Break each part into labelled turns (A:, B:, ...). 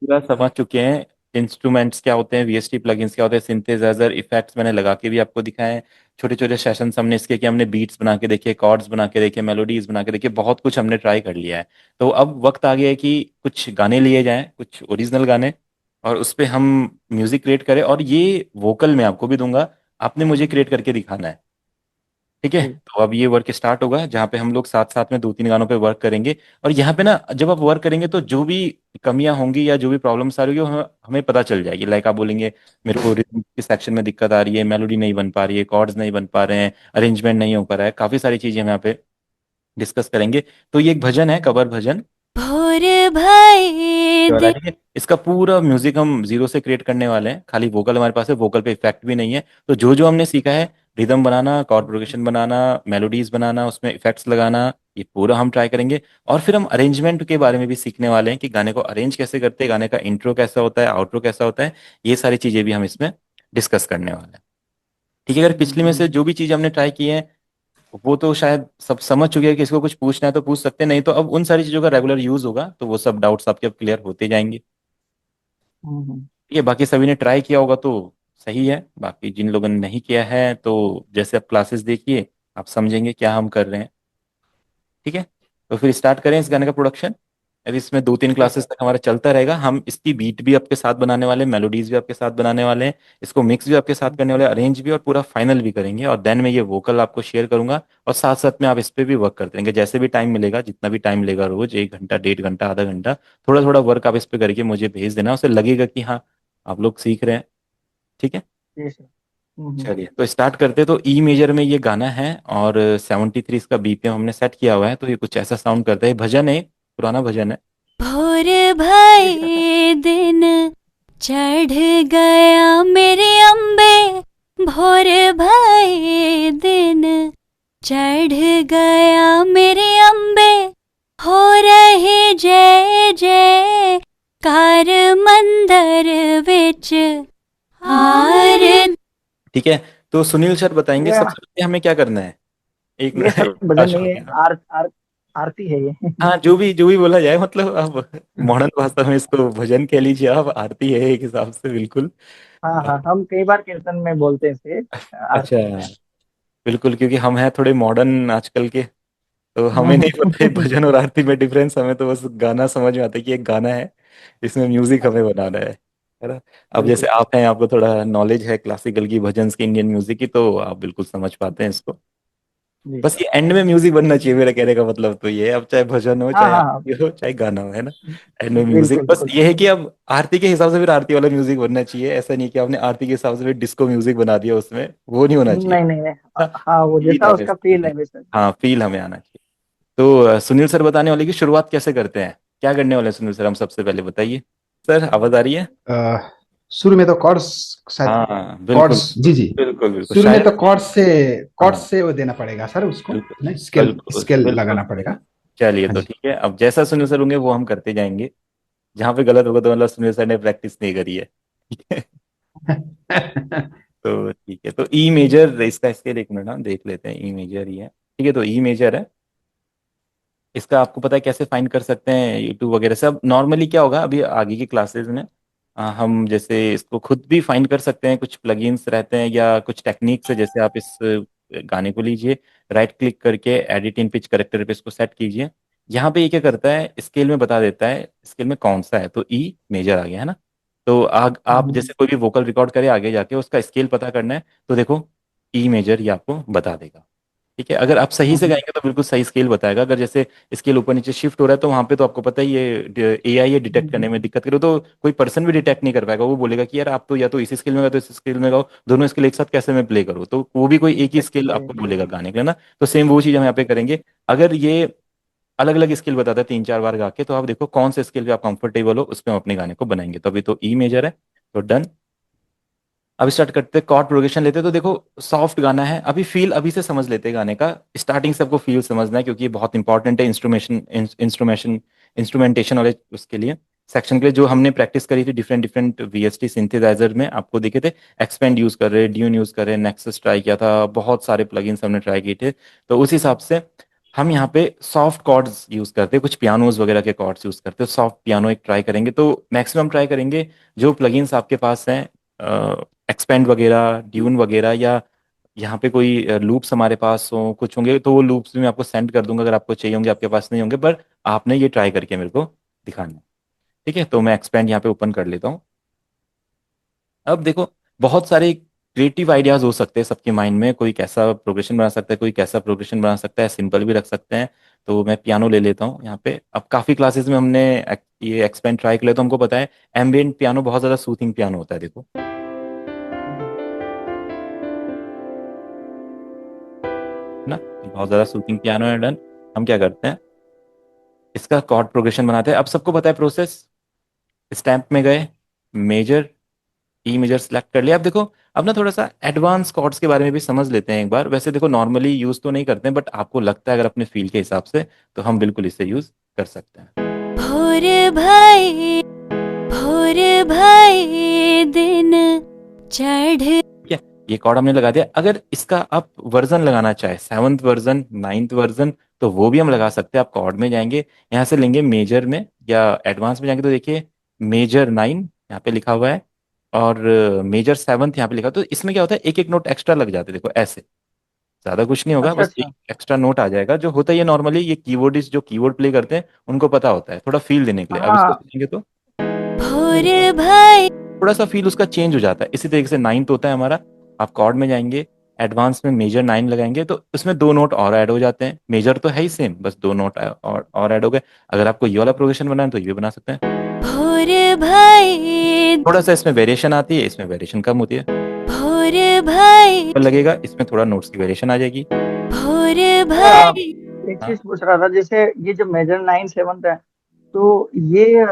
A: पूरा समझ चुके हैं। इंस्ट्रूमेंट्स क्या होते हैं, वीएसटी प्लगइन्स क्या होते हैं, सिंथेसाइजर इफेक्ट्स मैंने लगा के भी आपको दिखाए हैं। छोटे छोटे सेशंस हमने इसके कि हमने बीट्स बना के देखे, कॉर्ड्स बना के देखे, मेलोडीज बना के देखे, बहुत कुछ हमने ट्राई कर लिया है। तो अब वक्त आ गया है कि कुछ गाने लिए जाएं, कुछ ओरिजिनल गाने, और उस पे हम म्यूजिक क्रिएट करें। और ये वोकल मैं आपको भी दूंगा, आपने मुझे क्रिएट करके दिखाना है। ठीक है,
B: जी।
A: तो अब ये वर्क स्टार्ट होगा जहाँ पे हम लोग साथ साथ में दो तीन गानों पे वर्क करेंगे। और यहाँ पे ना जब आप वर्क करेंगे तो जो भी कमियां होंगी या जो भी प्रॉब्लम्स आ रही होगी, हमें पता चल जाएगी। लाइक आप बोलेंगे मेरे को रिदम के सेक्शन में दिक्कत आ रही है, मेलोडी नहीं बन पा रही है, कॉर्ड्स नहीं बन पा रहे हैं, अरेंजमेंट नहीं हो पा रहा है, काफी सारी चीजें हम यहाँ पे डिस्कस करेंगे। तो ये एक भजन है, कवर भजन
B: भोर भये
A: वाला,
B: दिन।
A: ठीक है। इसका पूरा म्यूजिक हम जीरो से क्रिएट करने वाले हैं, खाली वोकल हमारे पास है, वोकल पे इफेक्ट भी नहीं है। तो जो जो हमने सीखा है, रिदम बनाना, कॉर्ड प्रोग्रेशन बनाना, मेलोडीज बनाना, उसमें इफेक्ट्स लगाना, ये पूरा हम ट्राई करेंगे। और फिर हम अरेंजमेंट के बारे में भी सीखने वाले हैं कि गाने को अरेंज कैसे करते हैं, गाने का इंट्रो कैसा होता है, आउट्रो कैसा होता है। ये सारी चीजें भी हम इसमें डिस्कस करने वाले हैं। ठीक है, अगर पिछले में से जो भी चीज हमने ट्राई की है वो तो शायद सब समझ चुके हैं, कि इसको कुछ पूछना है तो पूछ सकते हैं, नहीं तो अब उन सारी चीजों का रेगुलर यूज होगा तो वो सब डाउट्स आपके अब क्लियर होते जाएंगे।
B: हम्म।
A: ये बाकी सभी ने ट्राई किया होगा तो सही है, बाकी जिन लोगों ने नहीं किया है तो जैसे आप क्लासेस देखिए आप समझेंगे क्या हम कर रहे हैं। ठीक है, तो फिर स्टार्ट करें इस गाने का प्रोडक्शन। अभी इसमें दो तीन
B: ठीक
A: क्लासेस
B: है।
A: तक हमारा चलता रहेगा, हम इसकी बीट भी आपके साथ बनाने वाले हैं, मेलोडीज भी आपके साथ बनाने वाले हैं, इसको मिक्स भी आपके साथ करने वाले हैं, अरेंज भी और पूरा फाइनल भी करेंगे। और देन मैं ये वोकल आपको शेयर करूंगा, और साथ साथ में आप इस पे भी वर्क करते रहेंगे जैसे भी टाइम मिलेगा, जितना भी टाइम मिलेगा, रोज 1 घंटा, 1.5 घंटा, आधा घंटा, थोड़ा थोड़ा वर्क आप इस पे करके मुझे भेज देना, उसे लगेगा कि हाँ आप लोग सीख रहे हैं। ठीक है,
B: जी सर।
A: चलिए तो स्टार्ट करते हैं। तो ई मेजर में ये गाना है, और 73 इसका बीपीएम हमने सेट किया हुआ है। तो ये कुछ ऐसा साउंड करता है, भजन है, पुराना भजन है।
B: भोर भये दिन, चढ़ गया मेरे अम्बे। भोर भये दिन, चढ़ गया मेरे अम्बे। हो रहे जय जय कार मंदिर विच आरती।
A: ठीक है, तो सुनील सर बताएंगे
B: ये
A: सबसे पहले हमें क्या करना है। एक
B: ये सर भजन
A: प्रकाश
B: नहीं
A: हो
B: है,
A: गया।
B: आरती है ये।
A: हाँ, जो भी बोला जाए, मतलब अब मॉडर्न भाषा में इसको भजन कह लीजिए आप, आरती है एक हिसाब से, बिल्कुल।
B: हाँ हाँ, हम कई बार कीर्तन में बोलते हैं इसे
A: अच्छा,
B: आरती।
A: बिल्कुल, क्योंकि हम हैं थोड़े मॉडर्न आजकल के, तो हमें नहीं पता है भजन और आरती में डिफरेंस। हमें तो बस गाना समझ में आता है कि एक गाना है, इसमें म्यूजिक हमें बनाना है ना। अब जैसे
B: बिल्कुल।
A: आप हैं, आपको थोड़ा नॉलेज है क्लासिकल की, भजन की, इंडियन म्यूजिक की, तो आप बिल्कुल समझ पाते हैं इसको।
B: जी।
A: बस ये एंड में म्यूजिक बनना चाहिए, मेरा कहने का मतलब तो ये है। अब चाहे भजन हो,
B: हाँ
A: चाहे
B: हाँ हाँ।
A: आरती हो, चाहे गाना हो, है ना, एंड में म्यूजिक।
B: बिल्कुल
A: बस
B: बिल्कुल।
A: ये है कि अब आरती के हिसाब से फिर आरती वाला म्यूजिक बनना चाहिए। ऐसा नहीं कि आपने आरती के हिसाब से फिर डिस्को म्यूजिक बना दिया उसमें, वो नहीं होना चाहिए।
B: नहीं नहीं नहीं।
A: हाँ,
B: हाँ, वो
A: फील
B: जैसा
A: हमें
B: उसका फील
A: इसमें-
B: है वैसा।
A: हाँ, फील हमें आना चाहिए। तो सुनील सर बताने वाले की शुरुआत कैसे करते हैं, क्या करने वाले हैं सुनील सर, हम सबसे पहले बताइए। सर आवाज आ रही है?
C: अ, शुरू में तो कॉर्ड्स, शायद
A: हाँ बिल्कुल,
C: कॉर्ड्स, जी जी।
A: बिल्कुल बिल्कुल
C: शुरू में
A: शायद।
C: तो कॉर्ड्स
A: हाँ
C: से वो देना पड़ेगा सर उसको,
A: बिल्कुल
C: नहीं, स्केल
A: बिल्कुल
C: स्केल
A: बिल्कुल।
C: लगाना पड़ेगा।
A: चलिए
C: हाँ
A: तो
C: जी।
A: ठीक है, अब जैसा सुनील सर होंगे वो हम करते जाएंगे। जहाँ पे गलत होगा तो मतलब सुनील सर ने प्रैक्टिस नहीं करी है। ठीक है, तो ठीक है, तो ई मेजर इसका स्केल, एक मिनट हम देख लेते हैं। ई मेजर ही है, ठीक है, तो ई मेजर है। इसका आपको पता है कैसे फाइंड कर सकते हैं यूट्यूब वगैरह से। अब नॉर्मली क्या होगा, अभी आगे की क्लासेस में हम जैसे इसको खुद भी फाइंड कर सकते हैं, कुछ प्लगइन्स रहते हैं या कुछ टेक्निक्स है। जैसे आप इस गाने को लीजिए, राइट क्लिक करके एडिट इन पिच करेक्टर पे इसको सेट कीजिए। यहाँ पे ये क्या करता है, स्केल में बता देता है स्केल में कौन सा है, तो ई मेजर आ गया है ना। तो आप
B: हम्म।
A: जैसे कोई भी वोकल रिकॉर्ड करें आगे जाके, उसका स्केल पता करना है, तो देखो ई मेजर ये आपको बता देगा। ठीक है, अगर आप सही से
B: हम्म।
A: गाएंगे तो बिल्कुल सही स्केल बताएगा। अगर जैसे स्केल ऊपर नीचे शिफ्ट हो रहा है तो वहां पे तो आपको पता ही ये एआई ये डिटेक्ट करने में दिक्कत करे, तो कोई पर्सन भी डिटेक्ट नहीं कर पाएगा। वो बोलेगा कि यार आप तो या तो इसी स्केल में गाओ तो इस स्केल में गाओ, दोनों स्केल एक साथ कैसे मैं प्ले करूँ, तो वो भी कोई एक ही स्केल
B: अच्छा।
A: आपको बोलेगा गाने के लिए ना। तो सेम वो चीज हम यहाँ पे करेंगे। अगर ये अलग अलग स्केल बताता है 3 4 बार गा के, तो आप देखो कौन से स्केल पे आप कंफर्टेबल हो, उस पे हम अपने गाने को बनाएंगे। तो अभी तो ई मेजर है, तो डन। अब स्टार्ट करते हैं, कॉर्ड प्रोग्रेशन लेते हैं। तो देखो सॉफ्ट गाना है, अभी फील अभी से समझ लेते हैं गाने का। स्टार्टिंग से आपको फील समझना है, क्योंकि ये बहुत इंपॉर्टेंट है इंस्ट्रूमेंटेशन वाले उसके लिए, सेक्शन के लिए। जो हमने प्रैक्टिस करी थी डिफरेंट डिफरेंट वीएसटी सिंथेसाइजर में, आपको दिखे थे एक्सपेंड यूज कर रहे, ड्यून यूज कर रहे, नेक्सस ट्राई किया था, बहुत सारे प्लगइन्स हमने ट्राई किए थे। तो उस हिसाब से हम यहाँ पे सॉफ्ट कॉर्ड्स यूज करते हैं, कुछ पियानोज वगैरह के कॉर्ड्स यूज करते हैं, सॉफ्ट पियानो एक ट्राई करेंगे। तो मैक्सिमम ट्राई करेंगे जो प्लगइन्स आपके पास हैं, एक्सपेंड वगैरह, ड्यून वगैरह, या यहाँ पे कोई लूप्स हमारे पास हो कुछ होंगे तो वो लूप्स भी मैं आपको सेंड कर दूंगा, अगर आपको चाहिए होंगे, आपके पास नहीं होंगे, पर आपने ये ट्राई करके मेरे को दिखाना है। ठीक है, तो मैं एक्सपेंड यहाँ पे ओपन कर लेता हूँ। अब देखो, बहुत सारे क्रिएटिव आइडियाज हो सकते हैं सबके माइंड में, कोई कैसा प्रोग्रेशन बना सकता है, कोई कैसा प्रोग्रेशन बना सकता है, सिंपल भी रख सकते हैं। तो मैं पियानो ले लेता हूँ यहाँ पे। अब काफ़ी क्लासेस में हमने ये एक्सपेंड ट्राई कर लिया, तो हमको पता है एम्बियंट पियानो बहुत ज़्यादा सूथिंग पियानो होता है। देखो ना, बहुत ज़्यादा सूथिंग पियानो है। डन। हम क्या करते हैं, इसका कॉर्ड प्रोग्रेशन बनाते हैं। अब सबको पता है प्रोसेस, स्टैम्प में गए, मेजर, ई मेजर सेलेक्ट कर लिया। अब देखो, अब ना थोड़ा सा एडवांस कॉर्ड्स के बारे में भी समझ लेते हैं एक बार। वैसे देखो नॉर्मली यूज तो नहीं करते हैं, बट आपको लगता है अगर अपने फील के हिसाब से, तो हम बिल्कुल इसे यूज कर सकते हैं।
B: भोर भाई, भोर भाई दिन चढ़।
A: ठीक है, ये कॉर्ड हमने लगा दिया। अगर इसका आप वर्जन लगाना चाहे, 7th वर्जन, 9th वर्जन, तो वो भी हम लगा सकते हैं। आप कॉर्ड में जाएंगे, यहाँ से लेंगे मेजर में या एडवांस में जाएंगे, तो देखिए मेजर 9 यहाँ पे लिखा हुआ है, और मेजर 7th यहाँ पे लिखा। तो इसमें क्या होता है, एक एक नोट एक्स्ट्रा लग जाते हैं। देखो ऐसे, ज्यादा कुछ नहीं होगा,
B: अच्छा
A: बस
B: अच्छा।
A: एक एक्स्ट्रा नोट आ जाएगा। जो होता है ये नॉर्मली ये कीबोर्डिस्ट जो कीबोर्ड प्ले करते हैं उनको पता होता है, थोड़ा फील देने के लिए। अब इसको
B: हाँ
A: सुनेंगे तो
B: भोर भाई।
A: थोड़ा सा फील उसका चेंज हो जाता है। इसी तरीके से 9th होता है हमारा। आप कॉर्ड में जाएंगे, एडवांस में मेजर 9 लगाएंगे, तो उसमें दो नोट और ऐड हो जाते हैं। मेजर तो है ही सेम, बस दो नोट और ऐड हो गए। अगर आपको ये वाला प्रोग्रेशन बनाना है तो ये भी बना सकते हैं।
B: भोर भाई,
A: थोड़ा सा इसमें वेरिएशन आती है, इसमें वेरिएशन कम होती है।
B: भोर भाई,
A: पर लगेगा इसमें थोड़ा नोट्स की वेरिएशन आ जाएगी।
B: भोर भाई। एक
A: हाँ
B: चीज पूछ रहा था, जैसे ये जो मेजर 9/7 है, तो ये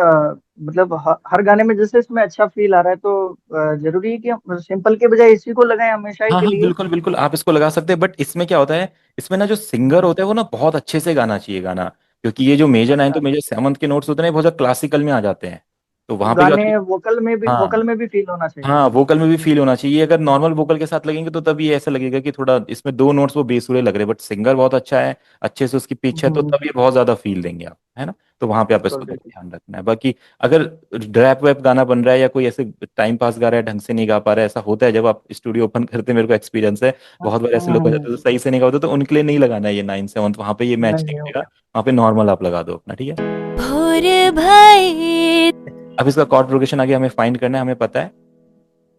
B: मतलब हर गाने में जैसे इसमें अच्छा फील आ रहा है, तो जरूरी है कि हम सिंपल के बजाय इसी को लगाएं हमेशा ही
A: हाँ
B: के
A: हाँ,
B: लिए?
A: बिल्कुल बिल्कुल, आप इसको लगा सकते हैं। बट इसमें क्या होता है, इसमें ना जो सिंगर होता है वो ना बहुत अच्छे से गाना चाहिए गाना। क्योंकि ये जो मेजर 9 तो
B: अच्छा,
A: मेजर 7th के नोट्स होते हैं, बहुत ज्यादा क्लासिकल में आ जाते हैं। तो
B: तो
A: वहां पे क्या होता
B: गाने
A: है,
B: वोकल
A: हाँ
B: में भी फील होना चाहिए।
A: हाँ, वोकल में भी फील होना चाहिए। अगर नॉर्मल वोकल के साथ लगेंगे तो तब ये ऐसा लगेगा कि थोड़ा इसमें दो नोट्स वो बेसुरे लग रहे हैं। बट सिंगर बहुत अच्छा है, अच्छे से उसकी पिच है, तो तब ये बहुत ज्यादा फील देंगे आप, है ना। तो वहां पे आप
B: बिल्कुल
A: इसको थोड़ा
B: बिल्कुल।
A: ध्यान रखना है। बाकी अगर रैप वैप गाना बन रहा है, या कोई ऐसे टाइम पास गा रहा है, ढंग से नहीं गा पा रहा है, ऐसा होता है जब आप स्टूडियो ओपन करते हैं, मेरे को एक्सपीरियंस है।
B: हाँ,
A: बहुत बार ऐसे लोग हो जाते हैं तो सही से नहीं गा होते, तो उनके लिए नहीं लगाना है ये 9/7। वहां पे ये मैच
B: नहीं
A: नहीं
B: नहीं हो
A: करेगा।
B: गया।
A: वहां पे नॉर्मल आप लगा दो अपना, ठीक है।
B: भोर भाई।
A: अब इसका कॉर्ड प्रोग्रेशन आगे हमें फाइंड करना है, हमें पता है।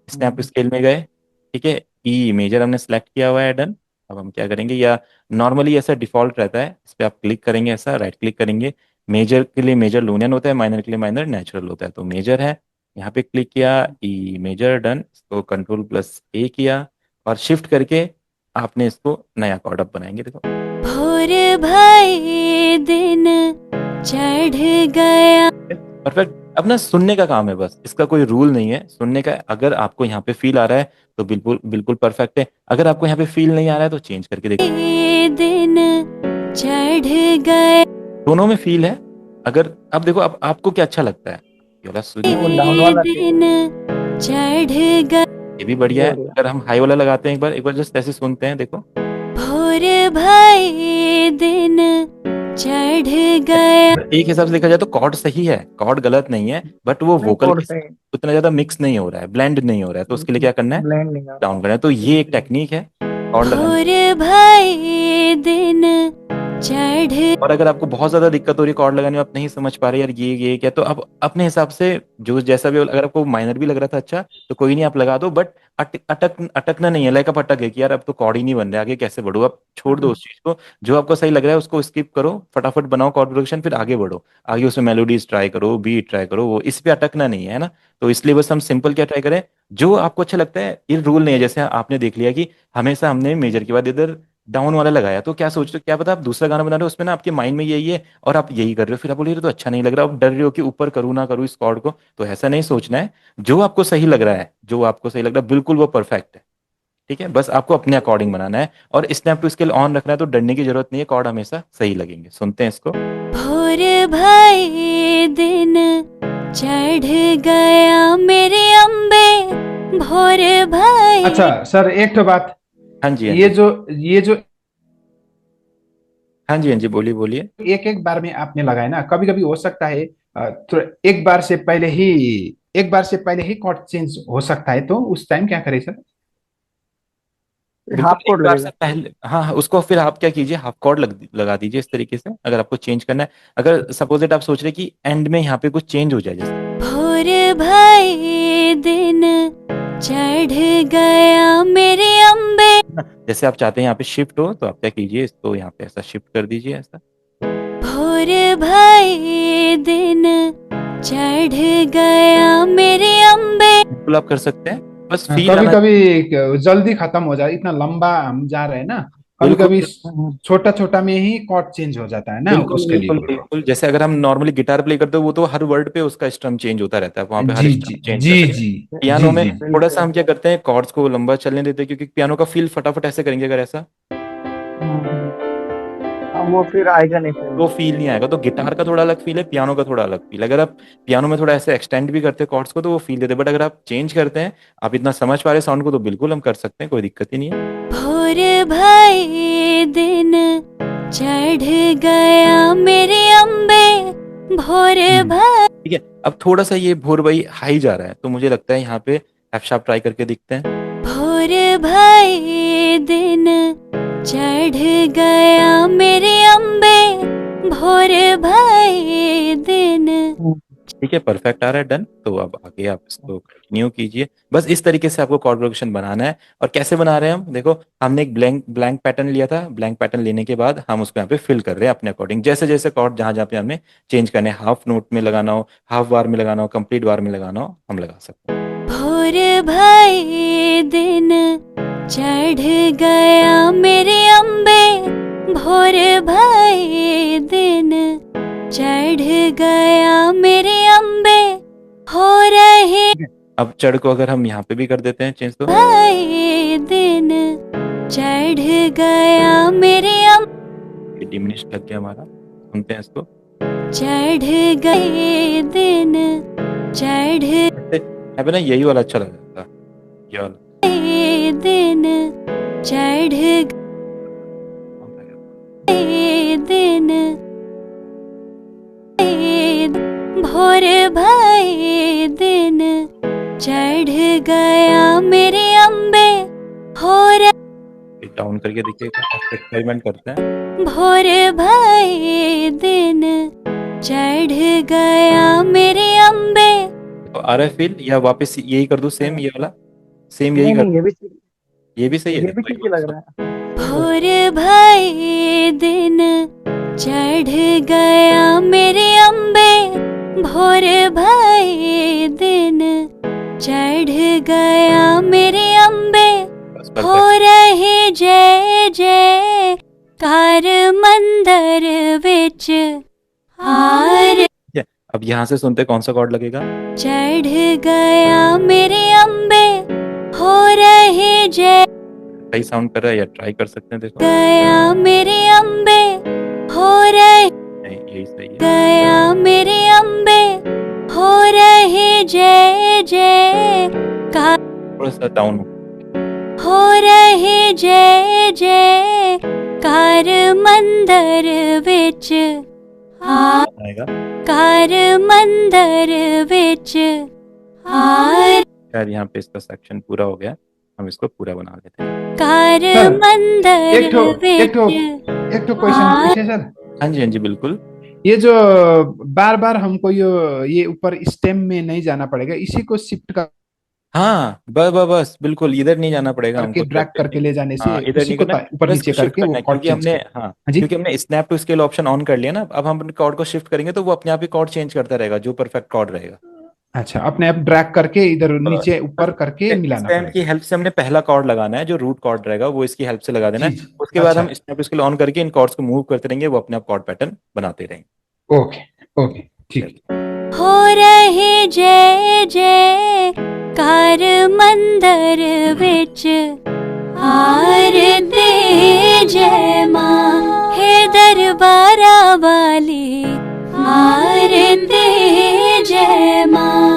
A: स्नैप
B: हम्म,
A: स्केल में गए, ठीक है, ई मेजर हमने सेलेक्ट किया हुआ है, डन। अब हम क्या करेंगे, या नॉर्मली ऐसा डिफॉल्ट रहता है, इस पर आप क्लिक करेंगे, ऐसा राइट क्लिक करेंगे। मेजर के लिए मेजर लूनियन होता है, माइनर के लिए माइनर नेचुरल होता है। तो मेजर है, यहाँ पे क्लिक किया, ई मेजर, डन। इसको कंट्रोल+A किया, और शिफ्ट करके आपने इसको नया कॉर्ड अप बनाएंगे। देखो
B: भोर भाई दिन चढ़ गया।
A: परफेक्ट। अब ना सुनने का काम है बस, इसका कोई रूल नहीं है सुनने का। अगर आपको यहाँ पे फील आ रहा है तो बिल्कुल बिल्कुल परफेक्ट है। अगर आपको यहाँ पे फील नहीं आ रहा है तो चेंज करके देखो।
B: ये दिन चढ़ गया।
A: दोनों में फील है। अगर अब देखो, अब आपको क्या अच्छा लगता है, ये वाला सुनिए,
B: वो डाउन वाला दिन चढ़ गया।
A: ये भी बढ़िया
B: ये
A: है।
B: बढ़िया।
A: अगर हम हाई वाला लगाते हैं, एक बार जस्ट ऐसे सुनते हैं, देखो।
B: भोर भाई दिन चढ़ गया।
A: अगर एक हिसाब से देखा जाए तो कॉर्ड सही है, कॉर्ड गलत नहीं है, बट वो
B: नहीं
A: वोकल
B: कोड
A: के
B: से
A: साथ उतना ज्यादा मिक्स नहीं हो रहा है, ब्लेंड नहीं हो रहा है। तो उसके लिए क्या करना है,
B: ब्लेंड नहीं कर
A: डाउन करना है। तो ये एक टेक्निक है कॉर्ड लगाने।
B: भोर भाई दिन चढ़।
A: और अगर आपको बहुत ज्यादा दिक्कत हो रही है कॉर्ड लगाने में, आप नहीं समझ पा रहे यार ये क्या, तो आप अपने हिसाब से जो जैसा भी हो, अगर आपको माइनर भी लग रहा था अच्छा, तो कोई नहीं, आप लगा दो। बट अटकना नहीं है, लाइक आप अटक है कि यार अब तो कॉर्ड ही नहीं बन रहा, आगे कैसे बढ़ो। आप छोड़ दो उस चीज को। जो आपको सही लग रहा है उसको स्किप करो, फटाफट बनाओ कॉर्ड प्रोग्रेशन, फिर आगे बढ़ो। आगे उसमें मेलोडीज ट्राई करो, बीट ट्राई करो, वो इस पे अटकना नहीं है ना। तो इसलिए बस हम सिंपल क्या ट्राई करें, जो आपको अच्छा लगता है। ये रूल नहीं है, जैसे आपने देख लिया कि हमेशा हमने मेजर के बाद इधर डाउन वाला लगाया, तो क्या सोच रहे हो, क्या पता आप दूसरा गाना बना रहे हो, उसमें ना आपके माइंड में यही है और आप यही कर रहे हो, फिर आप बोल रहे हो तो अच्छा नहीं लग रहा, आप डर रहे हो कि ऊपर करूँ ना करूँ इस कॉर्ड को। तो ऐसा नहीं सोचना है। जो आपको सही लग रहा है, जो आपको सही लग रहा है, बिल्कुल वो परफेक्ट है। ठीक है, बस आपको अपने अकॉर्डिंग बनाना है। और स्नैप टू स्केल ऑन रखना है, तो डरने की जरूरत नहीं है, कॉर्ड हमेशा सही लगेंगे। सुनते हैं इसको।
B: भोर भाई दिन चढ़ गया मेरे अम्बे। भोर भाई।
C: अच्छा सर, एक तो बात,
A: हाँ जी हाँ
C: ये
A: जी।
C: जो ये जो
A: हाँ जी बोलिए बोलिए।
C: एक एक बार में आपने लगाया ना, कभी कभी हो सकता है तो एक बार से पहले ही कॉर्ड चेंज हो सकता है, तो उस टाइम क्या करें सर?
A: बिल्कुल
B: हाफ
A: एक
B: कोड
A: बार से
B: लगेगा।
A: पहले, हाँ उसको फिर आप क्या कीजिए, हाफ कॉर्ड लगा दीजिए इस तरीके से, अगर आपको चेंज करना है। अगर सपोज आप सोच रहे कि एंड में यहाँ पे कुछ चेंज हो जाए, जैसे
D: भोर भई दिन चढ़ गया मेरे अम्बे।
A: जैसे आप चाहते हैं यहाँ पे शिफ्ट हो, तो आप क्या कीजिए, इसको यहाँ पे ऐसा शिफ्ट कर दीजिए ऐसा।
D: भोर भई दिन चढ़ गया मेरे अम्बे।
A: बिल्कुल आप कर सकते हैं, बस फील
C: कभी
A: आना।
C: कभी जल्दी खत्म हो जाए, इतना लंबा हम जा रहे हैं ना, कभी
A: बिल्कुल
C: कभी
B: हम्म,
C: छोटा छोटा में ही कॉर्ड चेंज हो जाता है ना,
A: बिल्कुल
C: उसके लिए
A: बिल्कुल
C: बोल रहा
A: बिल्कुल, जैसे अगर हम नॉर्मली गिटार प्ले करते हो, वो तो हर वर्ड पे उसका स्ट्रम चेंज होता रहता है, वहाँ पे
C: हूँ।
A: हर
C: जी
A: स्ट्रम
C: जी
A: चेंज
C: जी
A: कर सकते हैं।
C: जी
A: पियानो
C: जी
A: में
C: जी।
A: थोड़ा सा
B: बिल्कुल।
A: हम क्या करते हैं, कॉर्ड्स को लंबा चलने देते हैं, क्योंकि पियानो का फील फटाफट ऐसे करेंगे अगर ऐसा,
B: हम्म, हाँ, वो फिर आएगा नहीं
A: तो
B: फिर।
A: फील नहीं आएगा। तो गिटार का थोड़ा अलग फील है, पियानो का थोड़ा अलग फील है। अगर आप पियानो में थोड़ा ऐसे एक्सटेंड भी करते हैं कॉर्ड्स को, तो वो फील देते हैं, बट अगर आप चेंज करते हैं, आप इतना समझ पा रहे साउंड को, तो बिल्कुल हम कर सकते हैं, कोई दिक्कत ही नहीं है।
D: भोर भई दिन चढ़ गया मेरे अम्बे। भोर
C: हम्म।
D: भई
A: ठीक है, अब थोड़ा सा ये भोर भाई हाई जा रहा है, तो मुझे लगता है यहाँ पे एफ शार्प ट्राई करके दिखते हैं।
D: भोर भई दिन चढ़ गया मेरे अम्बे। भोर भई दिन।
A: ठीक है, परफेक्ट आ रहा है, डन। तो अब आगे आप इसको कंटिन्यू कीजिए। बस इस तरीके से आपको कॉर्ड प्रोग्रेशन बनाना है। और कैसे बना रहे हैं हम, देखो हमने एक ब्लैंक ब्लैंक पैटर्न लिया था, ब्लैंक पैटर्न लेने के बाद हम उसको यहाँ पे फिल कर रहे हैं अपने अकॉर्डिंग, जैसे जैसे कॉर्ड जहाँ जहाँ पे हमने चेंज करने, हाफ नोट में लगाना हो, हाफ बार में लगाना हो, कंप्लीट बार में लगाना हो, हम लगा सकते हैं।
D: भोर भई दिन चढ़ गया मेरे अम्बे। भोर भई दिन चढ़ गया मेरे अम्बे। हो रहे
A: अब चढ़ को अगर हम यहाँ पे भी कर देते हैं चेंज, तो
D: भई दिन चढ़ गया मेरे अम्बे।
A: डिमिनिश लग गया हमारा, सुनते हैं इसको।
D: चढ़ गए दिन चढ़
A: यहाँ पे ना यही वाला अच्छा लग रहा था, ये वाला।
D: गए दिन चढ़ गए दिन भोर भई दिन चढ़ गया मेरे अम्बे। हो
A: डाउन करके देखिएगा, एक्सपेरिमेंट करते हैं।
D: भोर भई दिन चढ़ गया मेरे अम्बे।
A: तो आ रहा है फील, या वापस यही कर दूं सेम, ये वाला सेम यही
B: नहीं
A: कर,
B: नहीं,
A: ये भी सही है,
B: ये भी
A: देखो
B: ठीक ही लग रहा है।
D: भोर भई दिन चढ़ गया मेरे अम्बे। भोर भई दिन चढ़ गया मेरे अम्बे।
A: बस
D: हो
A: perfect।
D: रहे जय जय कार मंदिर विच हार।
A: ठीक है, अब यहाँ से सुनते हैं कौन सा कॉर्ड लगेगा।
D: चढ़ गया मेरे अम्बे। हो रहे जय
A: सही साउंड कर रहा है, या ट्राई कर सकते हैं, देखो।
D: गया मेरे अम्बे। हो रहे
A: नहीं, यही सही है।
D: गया मेरे अम्बे। हो रहे जय जय का
A: थोड़ा सा डाउन
D: हो रहे जय जय कार मंदिर विच
A: आएगा,
D: कार मंदिर विच हार।
A: शायद यहाँ पे इसका सेक्शन पूरा हो गया, हम इसको पूरा बना लेते हैं।
D: कार
C: सर,
D: मंदिर
C: एक ठो
D: विच
C: क्वेश्चन पूछे सर।
A: हाँ जी बिल्कुल।
C: ये जो बार बार हमको ये ऊपर स्टेम में नहीं जाना पड़ेगा, इसी को शिफ्ट
A: हाँ बस बिल्कुल, इधर नहीं जाना पड़ेगा
C: करके
A: हमको
C: ड्रैग
A: ट्रैक पे।
C: करके ले जाने
A: हाँ
C: से
A: इधर
C: उसी
A: नहीं
C: को
A: करना,
C: ऊपर
A: बस
C: नीचे
A: इसको शिफ्ट
C: करके वो
A: करना है,
C: कॉर्ड
A: क्योंकि
C: चेंज
A: हमने,
C: कर।
A: हाँ
C: हाँ जी।
A: क्योंकि हमने snap to scale option on कर लिया ना, अब हम अपने कॉर्ड को शिफ्ट करेंगे तो वो अपने आप ही कॉर्ड चेंज करता रहेगा, जो परफेक्ट कॉर्ड रहेगा।
C: अच्छा, अपने आप ड्रैग करके इधर नीचे ऊपर करके
A: इस
C: मिलाना
A: बैंड की
C: पड़ेगा।
A: हेल्प से हमने पहला कॉर्ड लगाना है, जो रूट कॉर्ड रहेगा वो इसकी हेल्प से लगा देना
C: जी
A: है।
C: जी।
A: उसके बाद
C: अच्छा,
A: हम स्नैप टू स्केल ऑन करके इन कॉर्ड्स को मूव करते रहेंगे, वो अपने आप कॉर्ड पैटर्न बनाते रहेंगे।
C: ओके ओके, ठीक।
D: हो रहे जय जय कार मंदिर विच आरती जय मां हे दरबारा वाली आरती जय मां।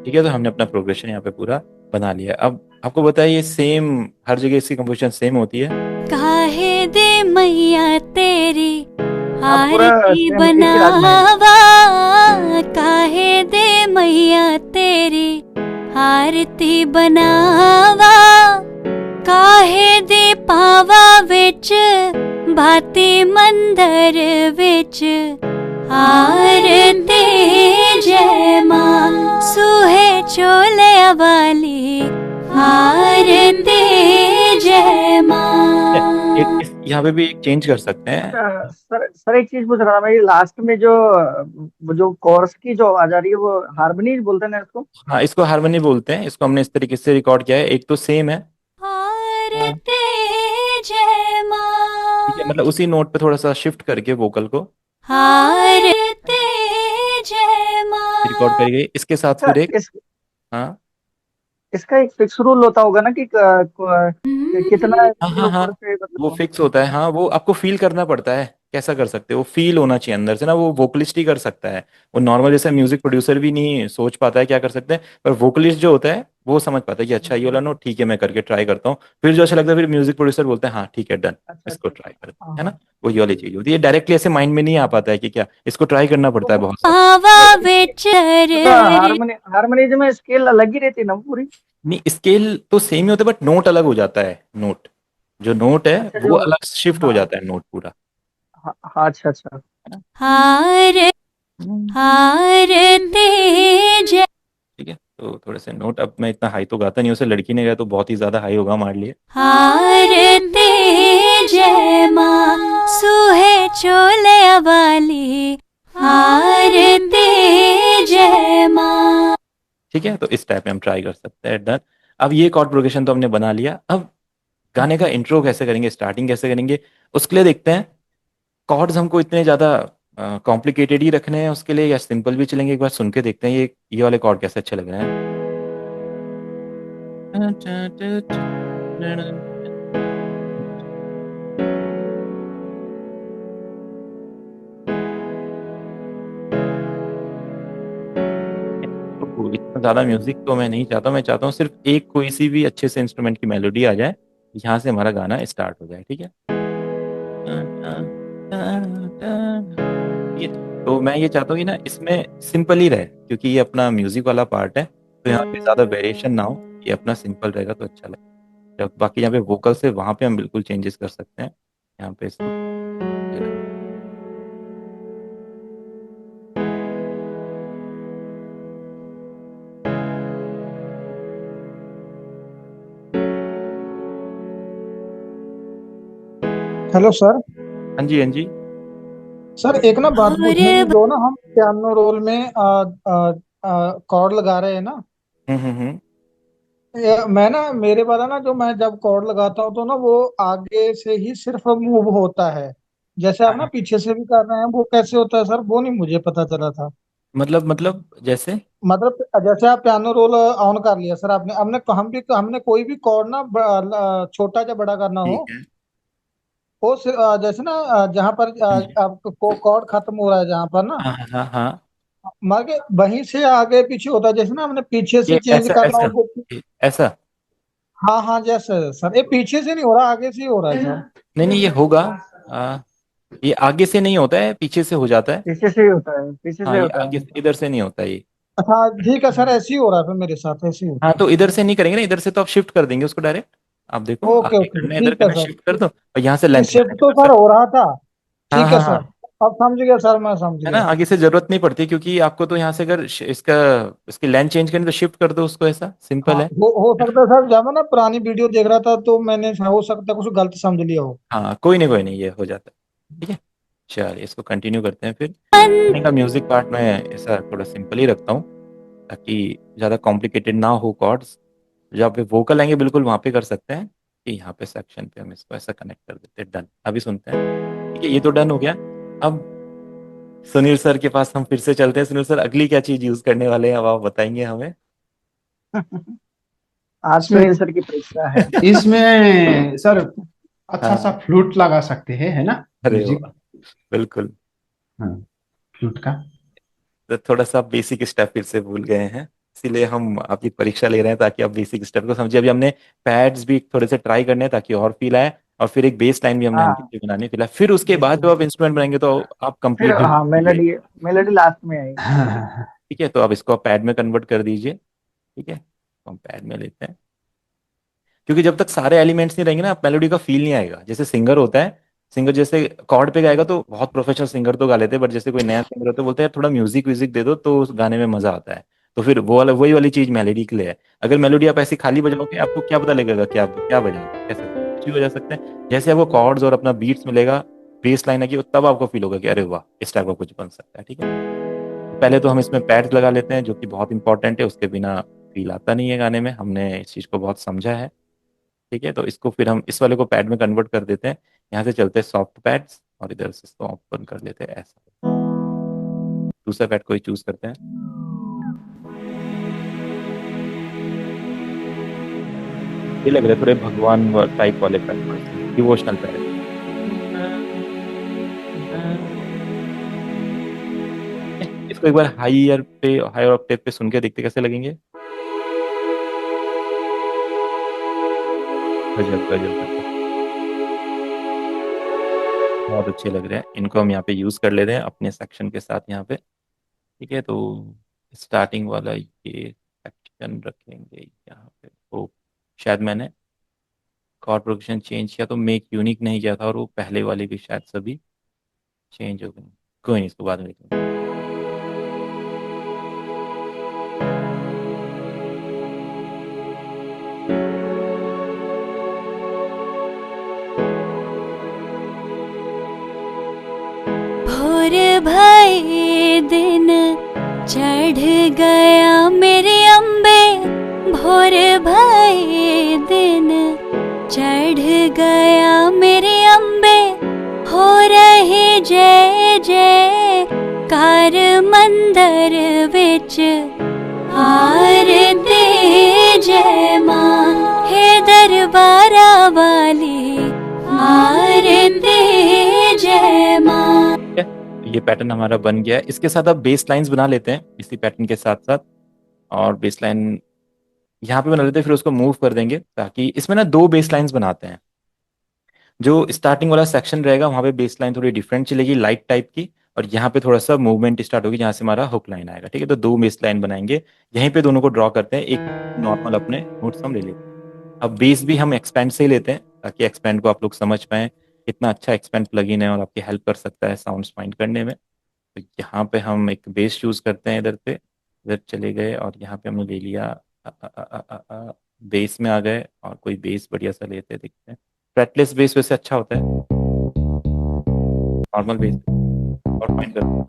A: ठीक है, तो हमने अपना प्रोग्रेशन यहाँ पे पूरा बना लिया। अब आपको बताइए, सेम हर जगह इसकी कंपोजिशन सेम होती है।
D: काहे दे मैया तेरी
B: आप पूरा
D: आरती
B: सेम एक ही राग में है।
D: बनावा, काहे दे मैया तेरी आरती बनावा, काहे दे पावा विच भाती मंदर विच आरती जय मां सुहे चोले वाली आरती जय मां।
A: यहाँ पे भी एक चेंज कर सकते हैं।
B: अच्छा सर एक चीज पूछ रहा था मैं, ये लास्ट में जो वो जो कोर्स की जो आवाज आ रही है वो हारमोनी बोलते हैं ना इसको?
A: हाँ, इसको हारमोनी बोलते हैं। इसको हमने इस तरीके से रिकॉर्ड किया है। एक तो सेम है,
B: हाँ।
D: आरती जय
A: ठीक है,
D: मां,
A: मतलब उसी नोट पे थोड़ा सा शिफ्ट करके वोकल को
D: आरती जय
A: रिकॉर्ड करी
D: मां।
A: गई। इसके साथ
B: अच्छा
A: फिर एक, हाँ
B: इसका एक फिक्स रूल होता होगा ना कि कितना
A: हाँ
B: इसके
A: हाँ हाँ,
B: ऊपर से
A: वो
B: मतलब?
A: फिक्स होता है। हाँ, वो आपको फील करना पड़ता है। कैसा कर सकते हो, वो फील होना चाहिए अंदर से ना, वो वोकलिस्ट ही कर सकता है। वो नॉर्मल जैसे म्यूजिक प्रोड्यूसर भी नहीं सोच पाता है क्या कर सकते हैं, पर वोकलिस्ट जो होता है वो समझ पाता है कि अच्छा ये वाला नोट ठीक है, मैं करके ट्राई करता हूँ। फिर जो अच्छा लगता है फिर म्यूजिक प्रोड्यूसर बोलते हैं हाँ ठीक है, डन,
B: अच्छा
A: इसको
B: अच्छा
A: ट्राई
B: अच्छा।
A: करते
B: हाँ
A: हैं, है ना।
B: हाँ।
A: वो ये वाली चीज होती है, डायरेक्टली ऐसे माइंड में नहीं आ पाता है कि क्या, इसको ट्राई करना पड़ता है
B: तो
A: बहुत सारा।
D: पावा
B: तो
D: विचर
B: मतलब हारमोनियम में स्केल अलग ही रहती है ना पूरी?
A: नहीं, स्केल तो सेम ही होता है, बट नोट अलग हो जाता है। नोट, जो नोट है
B: अच्छा
A: वो
B: जो,
A: अलग शिफ्ट हो
B: हाँ
A: जाता है, नोट पूरा,
B: हाँ हाँ, अच्छा अच्छा।
A: है ना।
D: हार हारते जय।
A: ठीक है, तो थोड़े से नोट, अब मैं इतना हाई तो गाता नहीं हूँ, उसे लड़की ने गाया तो बहुत ही ज्यादा हाई होगा हमारे लिए।
D: हारते जय मां सुहे चोले वाली हारते जय मां।
A: ठीक है, तो इस टाइप में हम ट्राई कर सकते हैं, डन। अब ये कॉर्ड प्रोग्रेशन तो हमने बना लिया। अब गाने का इंट्रो कैसे करेंगे, स्टार्टिंग कैसे करेंगे, उसके लिए देखते हैं। कॉर्ड्स हमको इतने ज्यादा कॉम्प्लिकेटेड ही रखने हैं उसके लिए, या सिंपल भी चलेंगे, एक बार सुन के देखते हैं ये वाले कॉर्ड कैसे अच्छे लग रहे हैं। तो इतना ज़्यादा म्यूजिक तो मैं नहीं चाहता, मैं चाहता हूँ सिर्फ एक कोई सी भी अच्छे से इंस्ट्रूमेंट की मेलोडी आ जाए, यहाँ से हमारा गाना स्टार्ट हो जाए, ठीक है। ये तो मैं ये चाहता हूँ कि ना इसमें सिंपल ही रहे, क्योंकि ये अपना म्यूजिक वाला पार्ट है, तो यहाँ पे ज़्यादा वेरिएशन ना हो। ये अपना सिंपल रहेगा तो अच्छा लगेगा। जब बाकी यहाँ पे वोकल से वहाँ पे हम बिल्कुल चेंजेस कर सकते हैं। यहाँ पे इसको
E: हेलो सर।
A: हाँ जी, हाँ जी।
E: सर एक ना बात पूछनी थी,
D: और
E: जो ना हम पियानो रोल में कॉर्ड लगा रहे हैं ना,
A: हम्म।
E: मैं ना मेरे वाला ना जो मैं जब कॉर्ड लगाता हूँ तो ना वो आगे से ही सिर्फ मूव होता है। जैसे आप ना
A: हाँ,
E: पीछे से भी कर रहे हैं, वो कैसे होता है सर, वो नहीं मुझे पता चला था।
A: मतलब जैसे,
E: मतलब जैसे आप पियानो रोल ऑन कर लिया सर आपने, हमने कोई भी कॉर्ड ना छोटा या बड़ा करना हो,
A: ठीक है,
E: वो जैसे ना जहाँ पर आपको कॉर्ड खत्म हो रहा है जहाँ पर ना,
A: हाँ हाँ हाँ हाँ।
E: मार्के वहीं से आगे पीछे होता है। जैसे ना हमने पीछे से
A: ये
E: चेंज
A: ऐसा
E: करना
A: ऐसा
E: हो तो,
A: ऐसा
E: हाँ हाँ जैसे सर ये पीछे से नहीं हो रहा, आगे से ही हो रहा है सर।
A: नहीं नहीं, ये होगा। आ, ये आगे से नहीं होता है, पीछे से हो जाता है।
B: पीछे से ही होता है, पीछे
A: हाँ,
B: से
A: ये
B: होता
A: आगे
B: है।
A: से, इधर से नहीं होता ये।
E: अच्छा ठीक है सर, ऐसे ही हो रहा है फिर मेरे साथ, ऐसे ही
A: हाँ,
E: होता
A: तो इधर से नहीं करेंगे ना, इधर से तो आप शिफ्ट कर देंगे उसको डायरेक्ट। आप देखो,
E: है। ओके
A: आगे
E: ओके
A: करना है, इधर
E: ठीक है
A: करना है,
E: सर।
A: शिफ्ट कर दो और यहाँ से
E: ये
A: लेंथ
E: शिफ्ट
A: बढ़ाने
E: तो
A: कर
E: सर
A: सकते।
E: हो रहा था।
A: हाँ
E: ठीक है
A: हाँ
E: सर,
A: हाँ,
E: अब समझ गया सर, मैं समझ
A: है ना,
E: गया।
A: आगे से जरूरत नहीं पड़ती, क्योंकि आपको तो यहाँ से अगर इसका इसकी लेंथ चेंज करनी तो शिफ्ट कर दो उसको, ऐसा
E: हाँ
A: सिंपल है।
E: हो सकता है सर, जब मैं ना पुरानी वीडियो देख रहा था तो मैंने हो सकता है कुछ गलत समझ लिया हो।
A: हाँ, कोई नहीं, ये हो जाता है, ठीक है। चलिए, इसको कंटिन्यू करते हैं फिर। गाने का म्यूजिक पार्ट मैं ऐसा थोड़ा सिंपल ही रखता हूँ, ताकि ज़्यादा कॉम्प्लिकेटेड ना हो कॉर्ड्स। जहाँ पे वोकल आएंगे बिल्कुल वहाँ पे कर सकते हैं, कि यहाँ पे सेक्शन पे हम इसको ऐसा कनेक्ट कर देते हैं, डन। अभी सुनते हैं, ठीक है, ये तो डन हो गया। अब सुनील सर के पास हम फिर से चलते हैं। सुनील सर, अगली क्या चीज़ यूज़ करने वाले हैं, अब आप बताएंगे हमें।
B: आज
C: इसमें
B: सुनील सर की परीक्षा है।
C: इसमें सर अच्छा सा
A: हाँ,
C: फ्लूट लगा सकते हैं, है ना,
A: अरे
C: म्यूजिक।
A: वाह, बिल्कुल।
C: हाँ, फ्लूट का।
A: तो थोड़ा सा बेसिक स्टेप फिर से भूल गए हैं, इसीलिए हम आपकी परीक्षा ले रहे हैं, ताकि आप बेसिक स्टेप को समझिए। अभी हमने पैड्स भी थोड़े से ट्राई करने हैं, ताकि और फील आए। और फिर एक बेस लाइन भी हमने हल्की
B: हाँ
A: सी बनानी है फिलहाल, फिर उसके बाद जब आप इंस्ट्रूमेंट बनाएंगे तो आप
B: फिर
A: कंप्लीट
B: हाँ मेलोडी, मेलोडी लास्ट में आएगी।
C: हाँ हाँ हाँ।
A: ठीक है। तो आप इसको पैड में कन्वर्ट कर दीजिए। ठीक है, तो हम पैड में लेते हैं, क्योंकि जब तक सारे एलिमेंट्स नहीं रहेंगे ना, आप मेलोडी का फील नहीं आएगा। जैसे सिंगर होता है, सिंगर जैसे कॉर्ड पे गाएगा तो बहुत प्रोफेशनल सिंगर तो गा लेते हैं, बट जैसे कोई नया सिंगर होता है बोलते हैं थोड़ा म्यूजिक व्यूजिक दे दो तो उस गाने में मजा आता है। तो फिर वो वाला वही वाली चीज मेलोडी के लिए है। अगर मेलोडी आप ऐसी खाली बजाओगे आपको क्या पता लगेगा कि आप क्या बजा, कैसे कुछ भी बजा सकते हैं। जैसे आपको कॉर्ड्स और अपना बीट्स मिलेगा, बेस लाइन आएगी, तब आपको फील होगा कि अरे वाह इस टाइप का कुछ बन सकता है। ठीक है, पहले तो हम इसमें पैड्स लगा लेते हैं जो कि बहुत इंपॉर्टेंट है, उसके बिना फील आता नहीं है गाने में। हमने इस चीज़ को बहुत समझा है। ठीक है, तो इसको फिर हम इस वाले को पैड में कन्वर्ट कर देते हैं। यहाँ से चलते हैं सॉफ्ट पैड्स और इधर से इसको ओपन कर लेते हैं ऐसा। दूसरा पैड कोई चूज करते हैं। ये लग रहा है थोड़े भगवान टाइप वाले पैड, डिवोशनल पैड। इसको एक बार हायर ऑक्टेव पे सुन के देखते कैसे लगेंगे। गजब गजब गजब, बहुत अच्छे लग रहे हैं। इनको हम यहाँ पे यूज कर लेते हैं अपने सेक्शन के साथ यहाँ पे। ठीक है, तो स्टार्टिंग वाला ये सेक्शन रखेंगे यहाँ पे। तो शायद मैंने कॉर्ड प्रोग्रेशन चेंज किया तो मेक यूनिक नहीं किया था, और वो पहले वाले भी शायद सभी चेंज हो गए। कोई नहीं, इसको बाद में देखेंगे।
D: भोर भाई दिन चढ़ गया मेरे अम्बे, भोर भाई दिन चढ़ गया मेरे अम्बे, हो रही जय जय कार मंदिर विच, आरती जय मां हे दरबारा वाली, आरती जय मां।
A: ये पैटर्न हमारा बन गया है। इसके साथ अब बेस लाइन्स बना लेते हैं इसी पैटर्न के साथ साथ, और बेस लाइन यहाँ पे बना लेते हैं, फिर उसको मूव कर देंगे ताकि इसमें ना दो बेस लाइन्स बनाते हैं। जो स्टार्टिंग वाला सेक्शन रहेगा वहाँ पे बेस लाइन थोड़ी डिफरेंट चलेगी, लाइट टाइप की, और यहाँ पे थोड़ा सा मूवमेंट स्टार्ट होगी जहाँ से हमारा हुक लाइन आएगा। ठीक है, तो दो बेस लाइन बनाएंगे, यहीं पे दोनों को ड्रॉ करते हैं। एक नॉर्मल अपने नोट्स हम ले लेते हैं। अब बेस भी हम एक्सपेंड से ही लेते हैं ताकि एक्सपेंड को आप लोग समझ पाएं कितना अच्छा एक्सपेंड प्लगइन है और आपकी हेल्प कर सकता है साउंड्स फाइंड करने में। तो यहाँ पे हम एक बेस चूज करते हैं, इधर पे इधर चले गए और यहाँ पे हमने ले लिया बेस में आ गए, और कोई बेस बढ़िया सा लेते हैं, देखते हैं। फ्रेटलेस बेस वैसे अच्छा होता है, नॉर्मल बेस और फाइंड करते हैं।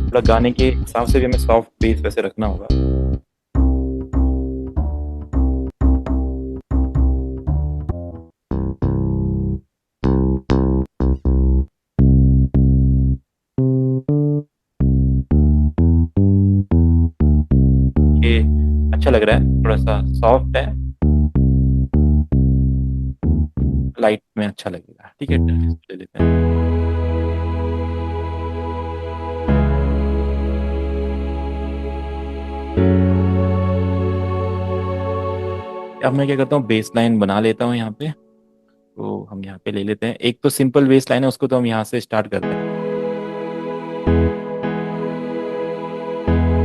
A: थोड़ा गाने के हिसाब से भी हमें सॉफ्ट बेस वैसे रखना होगा। ये अच्छा लग रहा है, थोड़ा सा सॉफ्ट है, लाइट में अच्छा लगेगा। ठीक है, ले लेते हैं। अब मैं क्या करता हूँ, बेस लाइन बना लेता हूँ यहाँ पे। तो हम यहाँ पे ले लेते हैं, एक तो सिंपल बेस लाइन है, उसको तो हम यहाँ से स्टार्ट करते हैं।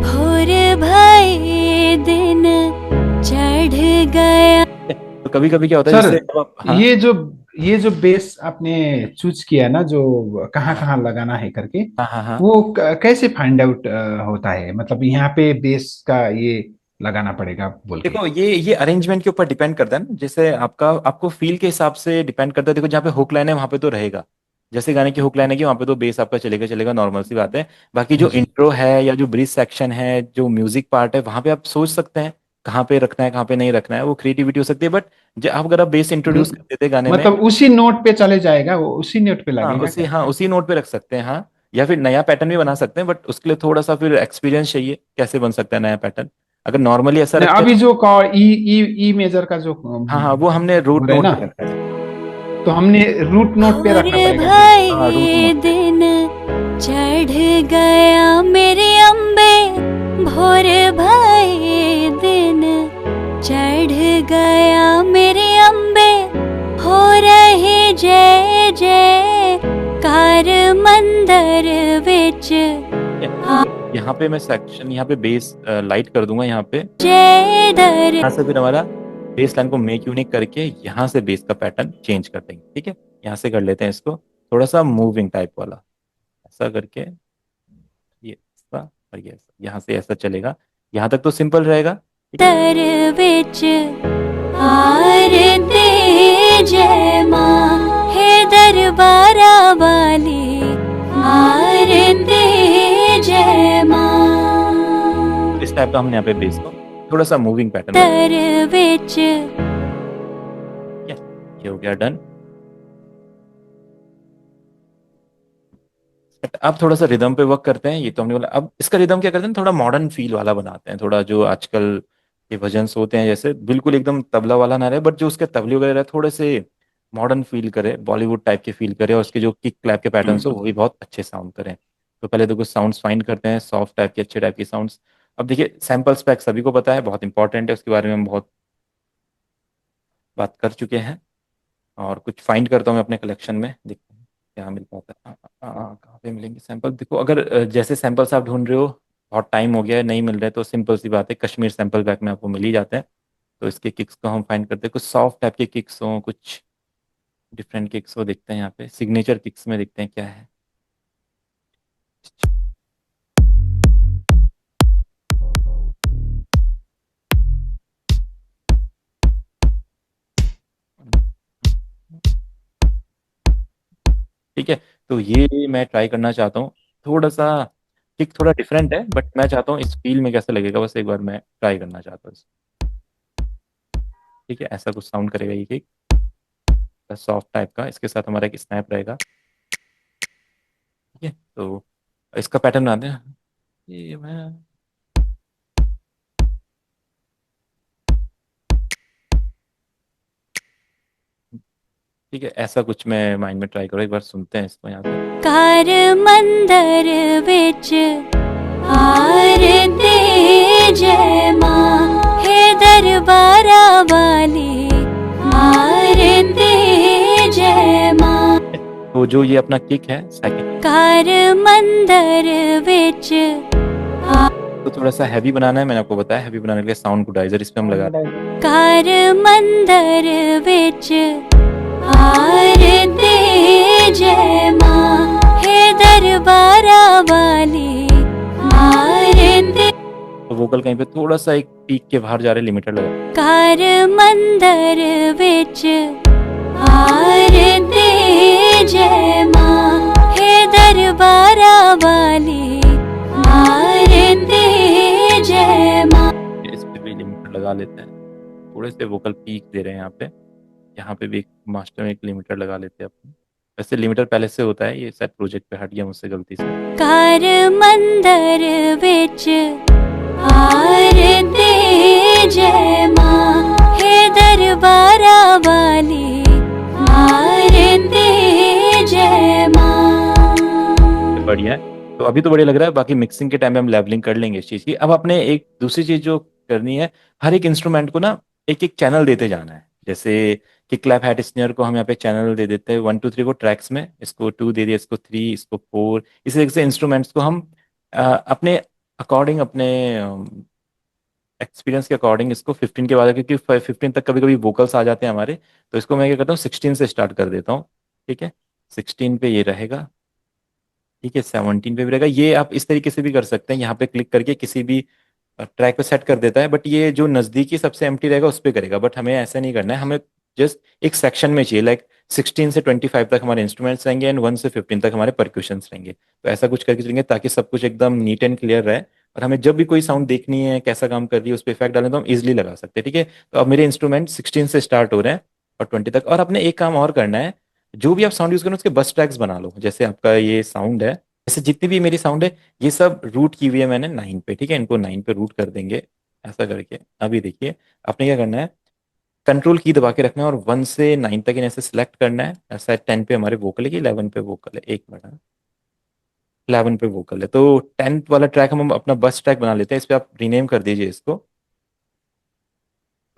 D: भोर भाई दिन चढ़ गया।
A: तो कभी कभी क्या होता है,
C: सर
A: जैसे जब आप, हाँ,
C: ये जो बेस आपने चूज किया ना, जो कहाँ कहाँ लगाना है करके,
A: हाँ, हाँ, हाँ।
C: वो कैसे फाइंड आउट होता है? मतलब यहाँ पे बेस का ये लगाना पड़ेगा बोल के।
A: देखो ये अरेंजमेंट के ऊपर डिपेंड करता है ना, जैसे आपको फील के हिसाब से डिपेंड करता है। देखो जहाँ पे हुक लाइन है वहाँ पे तो रहेगा, जैसे गाने की हुक लाइन है कि वहाँ पे तो बेस आपका चलेगा चलेगा, नॉर्मल सी बात है। बाकी जो
C: जी।
A: इंट्रो है या जो ब्रिज सेक्शन है, जो म्यूजिक पार्ट है, वहाँ पे आप सोच सकते हैं कहाँ पे रखना है कहाँ पे नहीं रखना है, वो क्रिएटिविटी हो सकती है। बट आप अगर आप बेस इंट्रोड्यूस कर देते गाने में,
C: मतलब उसी नोट पे चले जाएगा, वो उसी नोट पे लगेगा क्या?
A: हाँ उसी नोट पे रख सकते हैं, हाँ। या फिर नया पैटर्न भी बना सकते हैं, बट उसके लिए थोड़ा सा फिर एक्सपीरियंस चाहिए कैसे बन सकता है नया पैटर्न। अगर नॉर्मली ऐसा
C: नहीं,
A: रखते
C: अभी
A: हैं,
C: जो ई ई ई मेजर का जो
A: हाँ हाँ, वो हमने
C: हो
A: रूट
C: रहा है
A: नोट
C: ना,
A: पे रखा है।
C: तो हमने रूट नोट पे
D: भोर
C: रखना पड़ेगा।
A: हाँ, रूट
D: भाई
A: नोट पे।
D: दिन चढ़ गया मेरे अम्बे, भोर भाई दिन चढ़ गया मेरे अम्बे, घर मंदिर विच
A: यहाँ पे मैं सेक्शन, यहाँ पे बेस लाइट कर दूंगा यहाँ पे।
D: जय दर
A: यहाँ से फिर हमारा बेस लाइन को मेक यूनिक करके यहाँ से बेस का पैटर्न चेंज कर देंगे। ठीक है, यहाँ से कर लेते हैं इसको थोड़ा सा मूविंग टाइप वाला, ऐसा करके ये ऐसा और ये ऐसा, यहाँ से ऐसा चलेगा। यहाँ तक तो सिंपल रहेगा। ठीक है,
D: दर विच आरती जय माँ हे दरबारा वाली आरती जय माँ।
A: इस टाइप का हमने यहाँ पे बेस को थोड़ा सा मूविंग पैटर्न।
D: दर विच
A: ये हो गया डन। अब थोड़ा सा रिदम पे वर्क करते हैं। ये तो हमने बोला, अब इसका रिदम क्या करते हैं, थोड़ा मॉडर्न फील वाला बनाते हैं। थोड़ा जो आजकल के भजन्स होते हैं जैसे बिल्कुल एकदम तबला वाला ना रहे, बट जो उसके तबले वगैरह रहे थोड़े से मॉडर्न फील करे, बॉलीवुड टाइप के फील करे, और उसके जो किक क्लैप के पैटर्न्स हो वो भी बहुत अच्छे साउंड करें। तो पहले तो कुछ साउंड्स फाइंड करते हैं, सॉफ्ट टाइप के अच्छे टाइप के साउंड्स। अब देखिए सैम्पल्स पैक सभी को पता है, बहुत इंपॉर्टेंट है, उसके बारे में हम बहुत बात कर चुके हैं। और कुछ फाइंड करता हूँ मैं अपने कलेक्शन में, देखते हैं क्या मिल पाता है। कहाँ पे मिलेंगे सैंपल। देखो अगर जैसे सैंपल्स आप ढूंढ रहे हो, बहुत टाइम हो गया है नहीं मिल रहे, तो सिंपल सी बात है, कश्मीर सैंपल बैग में आपको मिल ही जाते हैं। तो इसके किक्स को हम फाइंड करते हैं, कुछ सॉफ्ट टाइप के किक्स हों, कुछ डिफरेंट किक्स हो, देखते हैं यहाँ पे सिग्नेचर किक्स में देखते हैं क्या है। ठीक है, तो ये मैं ट्राई करना चाहता हूँ। थोड़ा सा किक थोड़ा डिफरेंट है, बट मैं चाहता हूँ इस फील में कैसे लगेगा, बस एक बार मैं ट्राई करना चाहता हूँ। ठीक है, ऐसा कुछ साउंड करेगा ये किक, सॉफ्ट टाइप का। इसके साथ हमारा एक स्नैप रहेगा। ठीक है, तो इसका पैटर्न बनाते हैं। ये मैं ठीक है, ऐसा कुछ मैं माइंड में ट्राई करूँ, एक बार सुनते हैं इसको यहाँ पे।
D: घर मंदिर विच आरती जय माँ हे दरबारा वाली आरती जय माँ।
A: तो जो ये अपना किक है सेकंड,
D: घर मंदिर विच
A: तो थोड़ा सा हैवी बनाना है, मैंने आपको बताया हैवी बनाने के लिए साउंड गुडाइजर इस पे हम लगा रहे हैं।
D: घर मंदिर विच आरती जय माँ हे दरबारा वाली आरती।
A: तो वोकल कहीं पे थोड़ा सा एक पीक के बाहर जा रहे, लिमिटेड लगा।
D: घर मंदिर विच आरती जय माँ हे दरबारा वाली आरती जय माँ।
A: इस पे भी लिमिटेड लगा लेते हैं, थोड़े से वोकल पीक दे रहे हैं यहाँ पे। यहाँ पे भी एक मास्टर में एक लिमिटर लगा लेते हैं अपने। वैसे लिमिटर पहले से होता है, ये शायद प्रोजेक्ट पे हट गया मुझसे गलती से।
D: घर मंदिर विच आरती जय माँ हे दरबारा वाली आरती जय माँ।
A: बढ़िया है, तो अभी तो बढ़िया लग रहा है। बाकी मिक्सिंग के टाइम में हम लेवलिंग कर लेंगे इस चीज़ की। अब अपने एक दूसरी चीज़ जो करनी है, हर एक इंस्ट्रूमेंट को ना एक एक चैनल देते जाना है। जैसे कि क्लैप हैट स्नेयर को हम यहाँ पे चैनल दे देते हैं 1 2 3 को ट्रैक्स में, इसको 2 दे दिया, इसको 3, इसको 4। इसी तरीके से इंस्ट्रूमेंट्स को हम अपने अकॉर्डिंग, अपने एक्सपीरियंस के अकॉर्डिंग इसको 15 के बाद, क्योंकि 15 तक कभी कभी वोकल्स आ जाते हैं हमारे, तो इसको मैं क्या करता हूँ 16 से स्टार्ट कर देता हूँ। ठीक है, 16 पे ये रहेगा। ठीक है, 17 पे भी रहेगा। ये आप इस तरीके से भी कर सकते हैं, यहाँ पे क्लिक करके किसी भी ट्रैक पे सेट कर देता है, बट ये जो नज़दीकी सबसे एम्प्टी रहेगा उस पर करेगा। बट हमें ऐसा नहीं करना है, हमें जस्ट एक सेक्शन में चाहिए, लाइक 16 से 25 तक हमारे इंस्ट्रूमेंट्स रहेंगे एंड 1 से 15 तक हमारे परक्यूशंस रहेंगे। तो ऐसा कुछ करके चलेंगे ताकि सब कुछ एकदम नीट एंड क्लियर रहे, और हमें जब भी कोई साउंड देखनी है कैसा काम कर रही है उस पर इफेक्ट डालें तो हम इजिली लगा सकते हैं। ठीक है, तो अब मेरे इंस्ट्रूमेंट 16 से स्टार्ट हो रहे हैं और 20 तक। और अपने एक काम और करना है, जो भी आप साउंड यूज करो उसके बस ट्रैक्स बना लो। जैसे आपका ये साउंड है, जैसे जितनी भी मेरी साउंड है ये सब रूट की हुई है मैंने 9 पे। ठीक है, इनको 9 पे रूट कर देंगे ऐसा करके। अभी देखिए आपने क्या करना है, कंट्रोल की दबा के रखना है और 1 से 9 तक इन्हें ऐसे सिलेक्ट करना है। ऐसा 10 पे हमारे वोकल है कि 11 पे वोकल है, एक मिनट। 11 पे वोकल है, तो 10th वाला ट्रैक हम अपना बस ट्रैक बना लेते हैं। इस पे आप रीनेम कर दीजिए इसको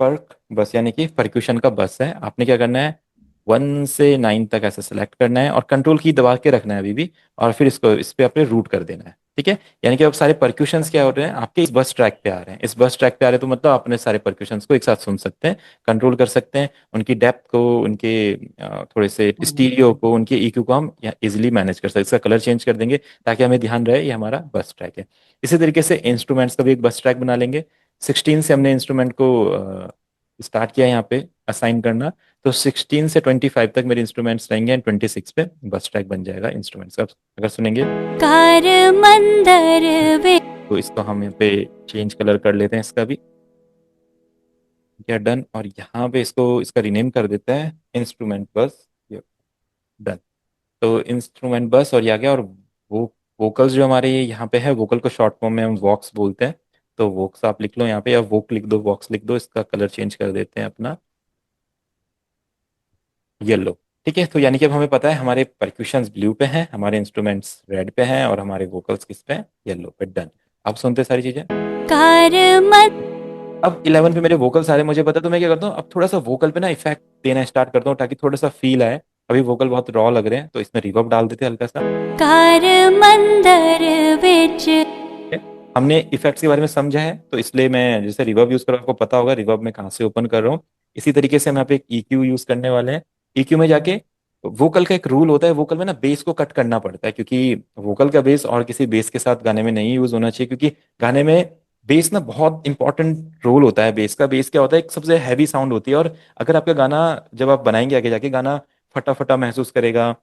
A: पर्क बस, यानी कि परक्यूशन का बस है। आपने क्या करना है, 1 से 9 तक ऐसे सेलेक्ट करना है और कंट्रोल की दबा के रखना है अभी भी, और फिर इसको इस पे अपने रूट कर देना है। ठीक है, यानी कि अब सारे परक्यूशंस क्या हो रहे हैं आपके इस बस ट्रैक पे आ रहे हैं। इस बस ट्रैक पे आ रहे हैं तो मतलब अपने सारे परक्यूशंस को एक साथ सुन सकते हैं, कंट्रोल कर सकते हैं, उनकी डेप्थ को, उनके थोड़े से स्टीरियो को, उनके ईक्यू को हम इजिली मैनेज कर सकते हैं। इसका कलर चेंज कर देंगे ताकि हमें ध्यान रहे ये हमारा बस ट्रैक है। इसी तरीके से इंस्ट्रूमेंट्स का भी एक बस ट्रैक बना लेंगे। 16 से हमने इंस्ट्रूमेंट को स्टार्ट किया यहाँ पे असाइन करना, तो 16 से 25 तक मेरे इंस्ट्रूमेंट्स रहेंगे एंड 26 पे बस ट्रैक बन जाएगा इंस्ट्रूमेंट्स का। अगर सुनेंगे
D: कार मंदर वे
A: तो इसको हम यहाँ पे चेंज कलर कर लेते हैं इसका भी। क्या डन, और यहाँ पे इसको इसका रीनेम कर देते हैं इंस्ट्रूमेंट बस। डन, तो इंस्ट्रूमेंट बस और ये आ गया। और वो वोकल्स जो हमारे ये यहाँ पे है, वोकल को शॉर्ट फॉर्म में हम वॉक्स बोलते हैं, तो वोक्स आप लिख लो यहाँ पे, या वोक लिख दो, वॉक्स लिख दो। इसका कलर चेंज कर देते हैं अपना येलो। ठीक है, तो यानी कि अब हमें पता है हमारे परक्यूशंस ब्लू पे हैं, हमारे इंस्ट्रूमेंट्स रेड पे हैं और हमारे वोकल्स किस पे हैं, येलो पे। डन, अब सुनते हैं सारी चीजें।
D: कार मत
A: अब 11 पे मेरे वोकल सारे मुझे पता है, तो मैं क्या करता हूँ अब थोड़ा सा वोकल पे ना इफेक्ट देना स्टार्ट करता हूँ ताकि थोड़ा सा फील आए। अभी वोकल बहुत रॉ लग रहे हैं तो इसमें रिवर्ब डाल देते हैं हल्का सा।
D: कार मंदर विच
A: ठीक है? हमने इफेक्ट्स के बारे में समझा है, तो इसलिए मैं जैसे रिवर्ब यूज कर रहा हूँ, आपको पता होगा रिवर्ब में कहाँ से ओपन कर रहा हूँ। इसी तरीके से हम यहाँ पे एक EQ यूज करने वाले हैं। EQ में जाके वोकल का एक रूल होता है, वोकल में ना बेस को कट करना पड़ता है, क्योंकि वोकल का बेस और किसी बेस के साथ गाने में नहीं यूज होना चाहिए, क्योंकि गाने में बेस ना बहुत इंपॉर्टेंट रोल होता है। बेस का, बेस क्या होता है, एक सबसे हैवी साउंड होती है, और अगर आपका गाना जब आप बनाएंगे आगे जाके, गाना फटा फटा महसूस करेगा,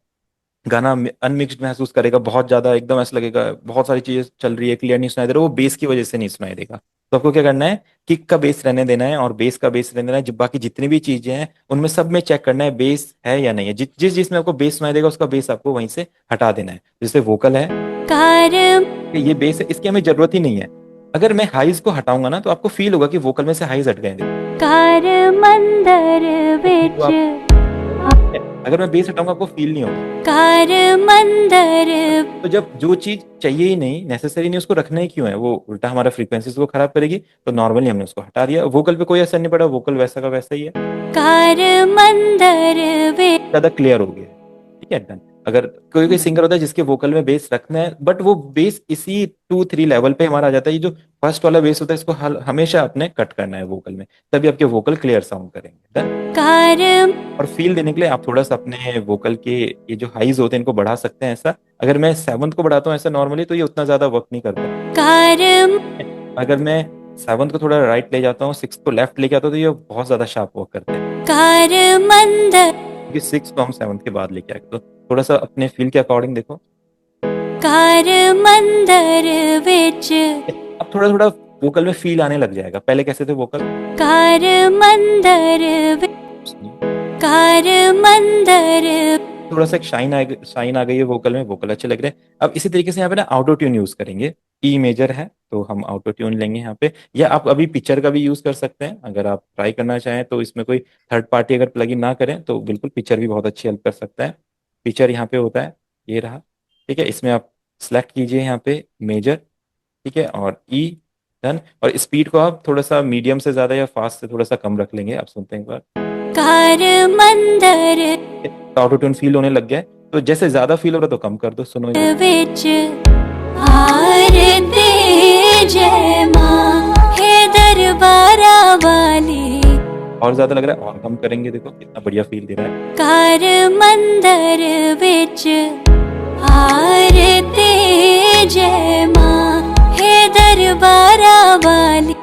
A: गाना अनमिक्स्ड महसूस करेगा, बहुत ज्यादा एकदम ऐसा लगेगा बहुत सारी चीजें चल रही है, क्लियर नहीं सुनाई दे रहा, वो बेस की वजह से नहीं सुनाई देगा। तो आपको क्या करना है, किक का बेस रहने देना है और बेस का बेस रहने देना है। जब बाकी जितनी भी चीजें हैं उनमें सब में चेक करना है बेस है या नहीं है। जिस जिसमें आपको बेस सुनाई देगा उसका बेस आपको वहीं से हटा देना है। जैसे वोकल है
D: कार
A: कि ये बेस है, इसकी हमें जरूरत ही नहीं है। अगर मैं हाइज को हटाऊंगा ना तो आपको फील होगा कि वोकल में से हाइज हट गए हैं।
D: कार मंदर
A: तो
D: विच
A: अगर मैं बेस हटाऊंगा आपको फील नहीं होगा।
D: कार मंदर
A: तो जब जो चीज चाहिए ही नहीं, नेसेसरी नहीं, उसको रखना ही क्यों है, वो उल्टा हमारा फ्रीक्वेंसीज को खराब करेगी। तो नॉर्मली हमने उसको हटा दिया, वोकल पे कोई असर नहीं पड़ा, वोकल वैसा का वैसा ही है,
D: कार मंदर विच
A: ज्यादा क्लियर हो गया। ठीक है, डन। अगर कोई कोई सिंगर होता है जिसके वोकल में बेस रखना है, बट वो बेस इसी 2-3 लेवल पे हमारा आ जाता है। ये जो फर्स्ट वाला बेस होता है इसको हमेशा अपने कट करना है वोकल में, तभी आपके वोकल क्लियर साउंड करेंगे। डन।
D: कार
A: और फील देने के लिए आप थोड़ा सा अपने वोकल के ये जो हाइज होते हैं इनको बढ़ा सकते हैं ऐसा। अगर मैं 7th को बढ़ाता हूँ ऐसा नॉर्मली, तो ये उतना ज्यादा वर्क नहीं करता।
D: कार
A: अगर मैं 7th को थोड़ा राइट ले जाता हूँ, 6th को लेफ्ट लेके आता हूँ, तो ये बहुत ज्यादा शार्प वर्क करते हैं,
D: कार मंदर
A: क्योंकि 6 को हम 7th के बाद लेके आए। तो थोड़ा सा अपने फील के अकॉर्डिंग देखो।
D: कार मंदर विच
A: अब थोड़ा थोड़ा वोकल में फील आने लग जाएगा। पहले कैसे थे वोकल,
D: कार मंदर विच कार मंदर
A: थोड़ा सा एक शाइन आ गई है वोकल में, वोकल अच्छे लग रहे हैं। अब इसी तरीके से यहाँ पे ना ऑटो ट्यून यूज करेंगे। ई मेजर है तो हम ऑटो ट्यून लेंगे यहाँ पे, या आप अभी पिक्चर का भी यूज कर सकते हैं अगर आप ट्राई करना चाहें। तो इसमें कोई थर्ड पार्टी अगर प्लगइन ना करें तो बिल्कुल पिक्चर भी बहुत अच्छी हेल्प कर सकता है। पिक्चर यहाँ पे होता है, ये रहा। ठीक है, इसमें आप सेलेक्ट कीजिए यहाँ पे मेजर। ठीक है, और ई। डन। और स्पीड को आप थोड़ा सा मीडियम से ज्यादा या फास्ट से थोड़ा सा कम रख लेंगे। आप सुनते हैं एक बार,
D: कार मंदर
A: ऑटो ट्यून फील होने लग गया है, तो जैसे ज्यादा फील हो रहा तो कम कर दो। सुनो एक बार।
D: विच आरती जय माँ हे दरबारा वाली
A: और ज्यादा लग रहा है और कम करेंगे, देखो कितना बढ़िया फील दे रहा है।
D: कार मंदर विच आरती जय माँ हे दरबारा वाली।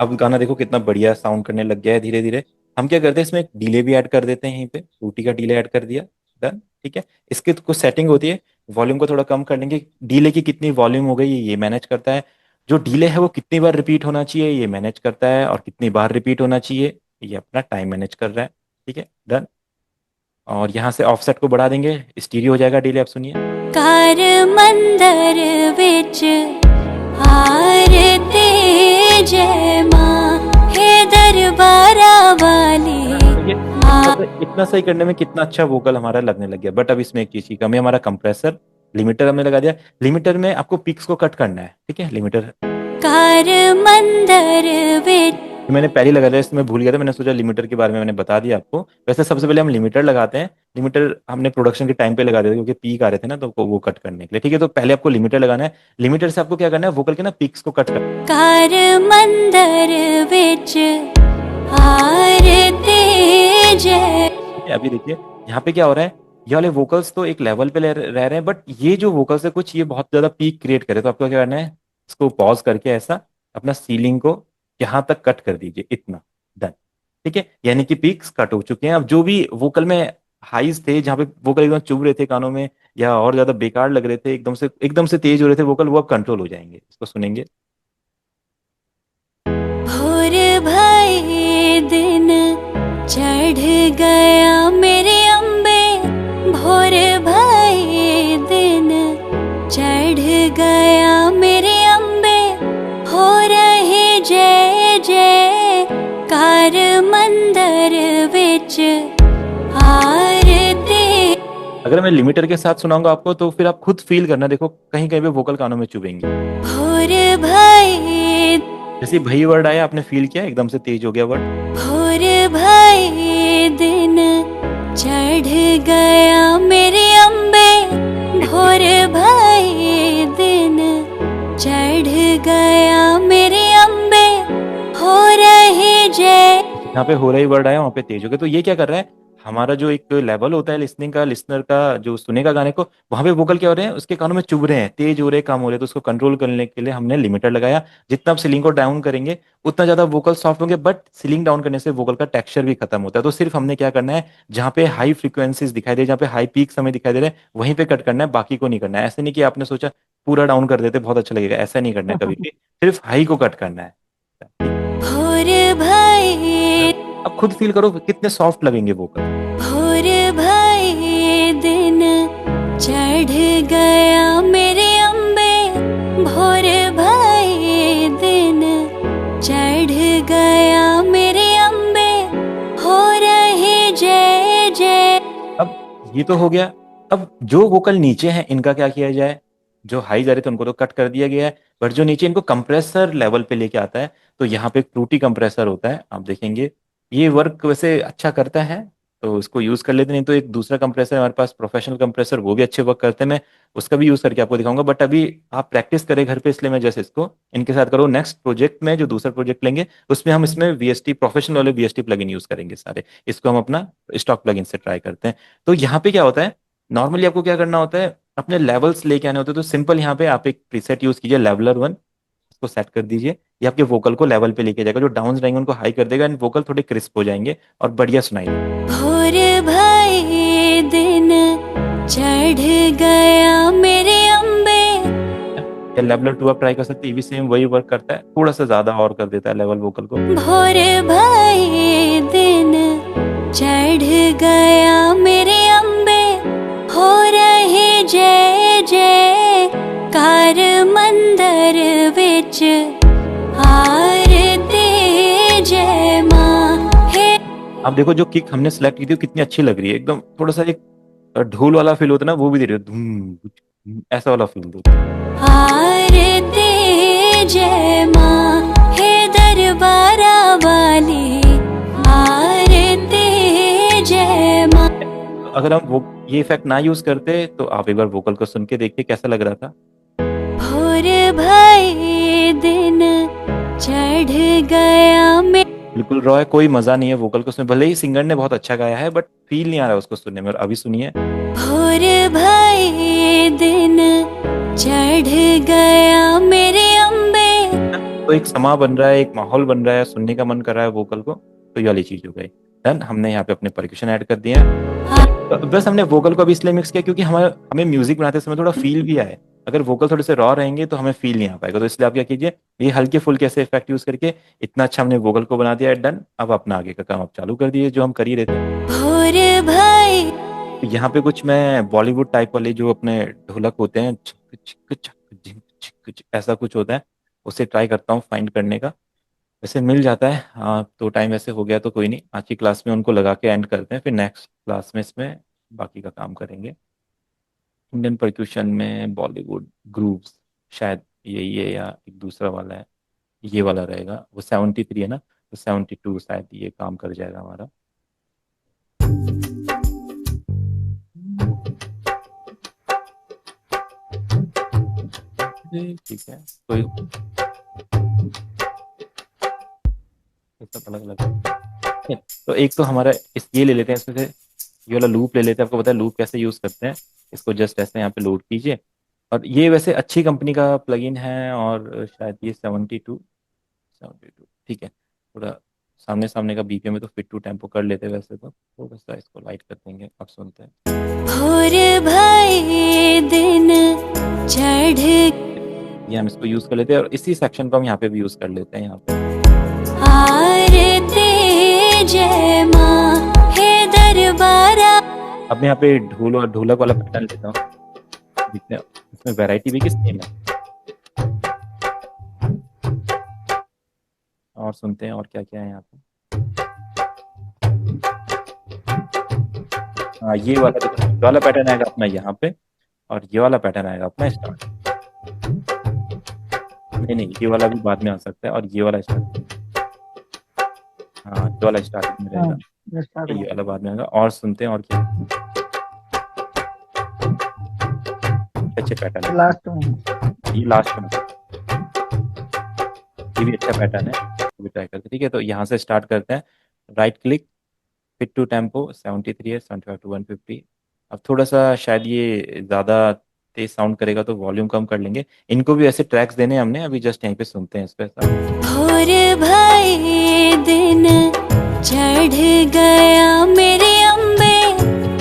A: अब गाना देखो कितना बढ़िया साउंड करने लग गया है धीरे धीरे। हम क्या करते हैं, इसमें एक डिले भी ऐड कर देते हैं, यहीं पे टूटी का डिले ऐड कर दिया। डन। ठीक है, इसकी कुछ सेटिंग होती है, वॉल्यूम को थोड़ा कम कर लेंगे। डिले की कितनी वॉल्यूम हो गई ये मैनेज करता है। जो डिले है वो कितनी बार रिपीट होना चाहिए ये मैनेज करता है, और कितनी बार रिपीट होना चाहिए ये अपना टाइम मैनेज कर रहा है। ठीक है, डन। और यहाँ से ऑफसेट को बढ़ा देंगे, स्टीरियो हो जाएगा डिले। आप सुनिए,
D: कार मंदर विच आरती जय माँ हे दरबारा वाली।
A: ये इतना सही करने में कितना अच्छा वोकल हमारा लगने लग गया। बट अब इसमें एक चीज की कमी है, हमारा कंप्रेसर लिमिटर हमने लगा दिया। लिमिटर में आपको पिक्स को कट करना है। ठीक है, लिमिटर
D: कार मंदर विच
A: ये मैंने पहले लगा दिया, इसमें भूल गया था, मैंने सोचा लिमिटर के बारे में मैंने बता दिया आपको। वैसे सबसे पहले हम लिमिटर लगाते हैं। लिमिटर हमने प्रोडक्शन के टाइम पे लगा दिया था क्योंकि पीक आ रहे थे ना, तो वो कट करने के लिए। ठीक है, तो पहले आपको लिमिटर लगाना है। लिमिटर से आपको क्या करना है, वोकल के ना पीक्स को कट करना
D: कार मंदर विच आरती जय।
A: है। अभी देखिए यहाँ पे क्या हो रहा है, ये वाले वोकल्स तो एक लेवल पे रह रहे हैं, बट ये जो वोकल्स है कुछ ये बहुत ज्यादा पीक क्रिएट करे, तो आपको क्या करना है, इसको पॉज करके ऐसा अपना सीलिंग को यहाँ तक कट कर दीजिए, इतना। डन। ठीक है, यानी कि पीक्स कट हो चुके हैं। अब जो भी वोकल में हाइज थे, जहाँ पे वोकल एकदम चुभ रहे थे कानों में, या और ज्यादा बेकार लग रहे थे, एकदम से तेज हो रहे थे वोकल, वो अब कंट्रोल हो जाएंगे। इसको सुनेंगे।
D: भोर भाई दिन चढ़ गया मेरे अम्बे, भोर भाई दिन चढ़ गया मेरे अम्बे, हो रही जय जय कार मंदर विच आरती।
A: अगर मैं लिमिटर के साथ सुनाऊंगा आपको, तो फिर आप खुद फील करना, देखो कहीं कहीं पे वोकल कानों में चुभेंगे।
D: भोर भाई,
A: जैसे भई वर्ड आया, आपने फील किया एकदम से तेज हो गया वर्ड।
D: भोर भाई दिन चढ़ गया मेरे अम्बे, भोर भाई दिन चढ़ गया मेरे अम्बे, हो रही जय।
A: यहाँ पे हो रही वर्ड आया, वहाँ पे तेज हो गया। तो ये क्या कर रहा है, हमारा जो एक लेवल होता है लिसनिंग का, लिसनर का जो सुनेगा गाने को, वहां पे वोकल क्या हो रहे हैं, उसके कानों में चुभ रहे हैं, तेज हो रहे हैं, कम हो रहे हैं, तो उसको कंट्रोल करने के लिए हमने लिमिटर लगाया। जितना आप सीलिंग को डाउन करेंगे उतना ज्यादा वोकल सॉफ्ट होंगे, बट सीलिंग डाउन करने से वोकल का टेक्सचर भी खत्म होता है। तो सिर्फ हमने क्या करना है, जहाँ पे हाई फ्रीक्वेंसीज दिखाई दे, जहाँ पे हाई पीक्स हमें दिखाई दे रहे हैं, वहीं पे कट करना है, बाकी को नहीं करना है। ऐसे नहीं कि आपने सोचा पूरा डाउन कर देते बहुत अच्छा लगेगा, ऐसा नहीं करना है कभी भी। सिर्फ हाई को कट करना है।
D: भोर भाई,
A: अब खुद फील करो कितने सॉफ्ट लगेंगे वोकल।
D: भोर भाई दिन चढ़ गया मेरे अम्बे, भोर भाई दिन चढ़ गया मेरे अम्बे, हो रही जय जय।
A: अब ये तो हो गया। अब जो वोकल नीचे हैं इनका क्या किया जाए, जो हाई जा रहे थे उनको तो कट कर दिया गया है, बट जो नीचे इनको कंप्रेसर लेवल पे लेके आता है, तो यहाँ पे फ्रूटी कंप्रेसर होता है, आप देखेंगे ये वर्क वैसे अच्छा करता है, तो इसको यूज कर लेते। नहीं तो एक दूसरा कंप्रेसर है हमारे पास, प्रोफेशनल कंप्रेसर, वो भी अच्छे वर्क करते हैं, मैं उसका भी यूज करके आपको दिखाऊंगा। बट अभी आप प्रैक्टिस करें घर पे, इसलिए मैं जैसे इसको इनके साथ करो। नेक्स्ट प्रोजेक्ट में जो दूसरा प्रोजेक्ट लेंगे उसमें हम इसमें वीएसटी, प्रोफेशनल वाले वीएसटी प्लगइन यूज करेंगे सारे। इसको हम अपना स्टॉक प्लगइन से ट्राई करते हैं। तो यहाँ पे क्या होता है, नॉर्मली आपको क्या करना होता है, अपने लेवल्स लेके आने होते हैं। तो सिंपल यहाँ पे आप एक प्रीसेट यूज कीजिए, लेवलर 1, इसको सेट कर दीजिए। ये आपके वोकल को लेवल पे लेके जाएगा, जो डाउन रहेंगे उनको हाई कर देगा, एंड वोकल थोड़े क्रिस्प हो जाएंगे और बढ़िया सुनाई देगा।
D: भोर भाई दिन चढ़ गया मेरे अम्बे।
A: या लेवलर 2 आप ट्राई कर सकते हैं, ये भी सेम वही वर्क करता है, थोड़ा सा ज्यादा और कर देता है लेवल वोकल को।
D: भोर भाई दिन चढ़ गया मेरे अम्बे, हो रही जय जय कार मंदर विच आरती जय माँ हे।
A: आप देखो जो किक हमने सेलेक्ट की थी वो कितनी अच्छी लग रही है, एकदम थोड़ा सा एक ढोल वाला फील होता है ना, वो भी दे रही है, धूम ऐसा वाला फील दो।
D: आरती जय माँ हे दरबारा वाली, आरती जय माँ।
A: अगर हम वो ये इफेक्ट ना यूज करते, तो आप एक बार वोकल को सुन के देखिए कैसा लग रहा था।
D: भोर भाई दिन चढ़ गया मैं।
A: बिल्कुल रॉ है, कोई मजा नहीं है वोकल को सुनने, भले ही सिंगर ने बहुत अच्छा गाया है, बट फील नहीं आ रहा उसको सुनने में। और अभी सुनिए।
D: भोर भाई दिन चढ़ गया मेरे अम्बे।
A: तो एक समा बन रहा है, एक माहौल बन रहा है, सुनने का मन कर रहा है वोकल को, तो ये वाली चीज हो गई। डन। हमने यहाँ पे अपने परक्यूशन ऐड कर दिए हैं। तो बस हमने वोकल को अभी इसलिए मिक्स किया क्योंकि हमें म्यूजिक बनाते समय थोड़ा फील भी आए। अगर वोकल थोड़े से रॉ रहेंगे तो हमें फील नहीं आ पाएगा, तो इसलिए आप क्या कीजिए, ये हल्के फुल्के ऐसे इफेक्ट यूज करके इतना अच्छा हमने वोकल को बना दिया है। डन। अब अपना आगे का काम आप चालू कर दीजिए, जो हम कर ही रहे थे।
D: भोर भाई,
A: तो यहाँ पे कुछ मैं बॉलीवुड टाइप वाले जो अपने ढोलक होते हैं, छिक छिक छक झिंक छिक छिक, ऐसा कुछ होता है, उसे ट्राई करता हूँ फाइंड करने का। वैसे मिल जाता है। हाँ, तो टाइम वैसे हो गया तो कोई नहीं, आज की क्लास में उनको लगा के एंड करते हैं, फिर नेक्स्ट क्लास में इसमें बाकी का काम करेंगे। इंडियन परक्यूशन में बॉलीवुड ग्रूव्स, शायद यही है या एक दूसरा वाला है, ये वाला रहेगा, वो 73 है ना, तो 72 शायद ये काम कर जाएगा हमारा। ठीक है, कोई सब अलग अलग। तो एक तो हमारा ये ले लेते हैं, इसमें से ये वाला लूप ले लेते हैं। आपको पता है लूप कैसे यूज़ करते हैं। इसको जस्ट ऐसे यहाँ पे लोड कीजिए, और ये वैसे अच्छी कंपनी का प्लगइन है, और शायद ये 72 ठीक है। थोड़ा सामने सामने का बीपीएम में तो फिट टू टेम्पो कर लेते हैं वैसे तो, थोड़ा सा इसको लाइट कर देंगे। अब सुनते हैं।
D: भोर भये दिन चढ़
A: ये हम इसको यूज़ कर लेते हैं, और इसी सेक्शन को हम यहाँ पे भी यूज़ कर लेते हैं। यहाँ पे
D: आरती जय माँ हे दरबारा।
A: अब मैं यहाँ पे ढोल और ढोलक वाला पैटर्न लेता हूँ। देखते हैं इसमें वैरायटी भी किस सेम है, और सुनते हैं और क्या क्या है यहाँ पे। हाँ, ये वाला देखो, ये वाला पैटर्न आएगा अपना यहाँ पे, और ये वाला पैटर्न आएगा अपना स्टार्ट। नहीं, ये वाला भी बाद में आ सकता है, और ये वाला स्टार्ट। हाँ, ये वाला स्टार्टिंग में रहेगा,
B: ये start
A: ये
B: हुआ।
A: वाला बाद में आएगा। और सुनते हैं और क्या अच्छे पैटर्न है।
B: लास्ट में
A: ये लास्ट में, ये भी अच्छा पैटर्न है, भी ट्राई करते हैं। ठीक है, तो यहाँ से स्टार्ट करते हैं। Right click, fit to tempo 73 है, 75 to 150। अब थोड़ा सा शायद ये ज़्यादा तेज साउंड करेगा तो वॉल्यूम कम कर लेंगे। इनको भी ऐसे ट्रैक्स देने हैं हमने, अभी जस्ट यहीं पे सुनते हैं इस पे।
D: भोर भये दिन चढ़ गया मेरे अम्बे।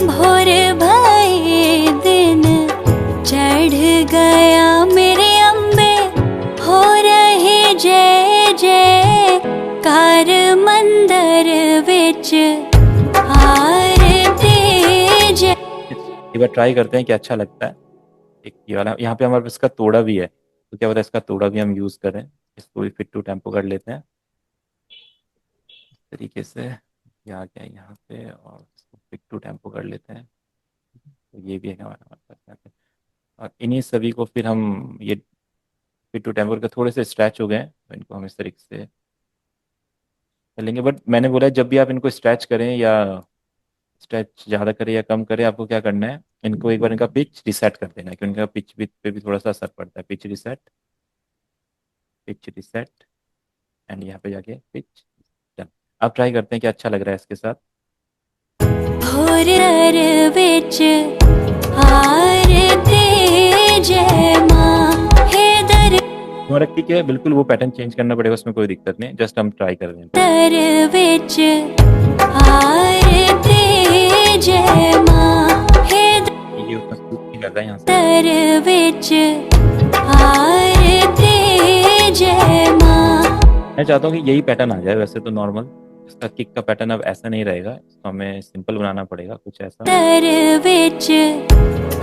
D: भोर भये दिन चढ़ गया मेरे अम्बे। हो रहे जय जय कार मंदिर विच आरती जय।
A: एक बार ट्राई करते हैं कि अच्छा लगता है। एक ये वाला यहाँ पे हमारे पास इसका तोड़ा भी है, तो क्या पता है इसका तोड़ा भी हम यूज़ करें। इसको भी फिट टू टेम्पो कर लेते हैं इस तरीके से। ये आ गया यहाँ पे, और इसको फिट टू टेम्पो कर लेते हैं। तो ये भी है हमारे पास यहाँ पे, और इन्हीं सभी को फिर हम ये फिट टू टेम्पो के थोड़े से स्ट्रैच हो गए हैं, तो इनको हम इस तरीके से कर लेंगे। बट मैंने बोला है जब भी आप इनको स्ट्रैच करें, या स्ट्रेच ज़्यादा करें या कम करें, आपको क्या करना है, इनको एक बार इनका पिच रिसेट कर देना है, क्योंकि इनका पिच पे भी थोड़ा सा असर पड़ता है। पिच रिसेट एंड यहाँ पे जाके पिच डन। अब ट्राई करते हैं कि अच्छा लग रहा है इसके साथ।
D: भोर विच आरती जय माँ हे दर।
A: हमारा ठीक है, बिल्कुल वो पैटर्न चेंज करना पड़ेगा, उसमें कोई दिक्कत नहीं, जस्ट हम ट्राई कर रहे हैं।
D: दर विच आरती जय माँ हे दर।
A: ये उतना सूट नहीं कर रहा है यहाँ से।
D: दर विच आरती जय माँ।
A: मैं चाहता हूँ कि यही पैटर्न आ जाए। वैसे तो नॉर्मल इसका किक का पैटर्न अब ऐसा नहीं रहेगा, इसको हमें सिंपल बनाना पड़ेगा कुछ ऐसा।
D: दर विच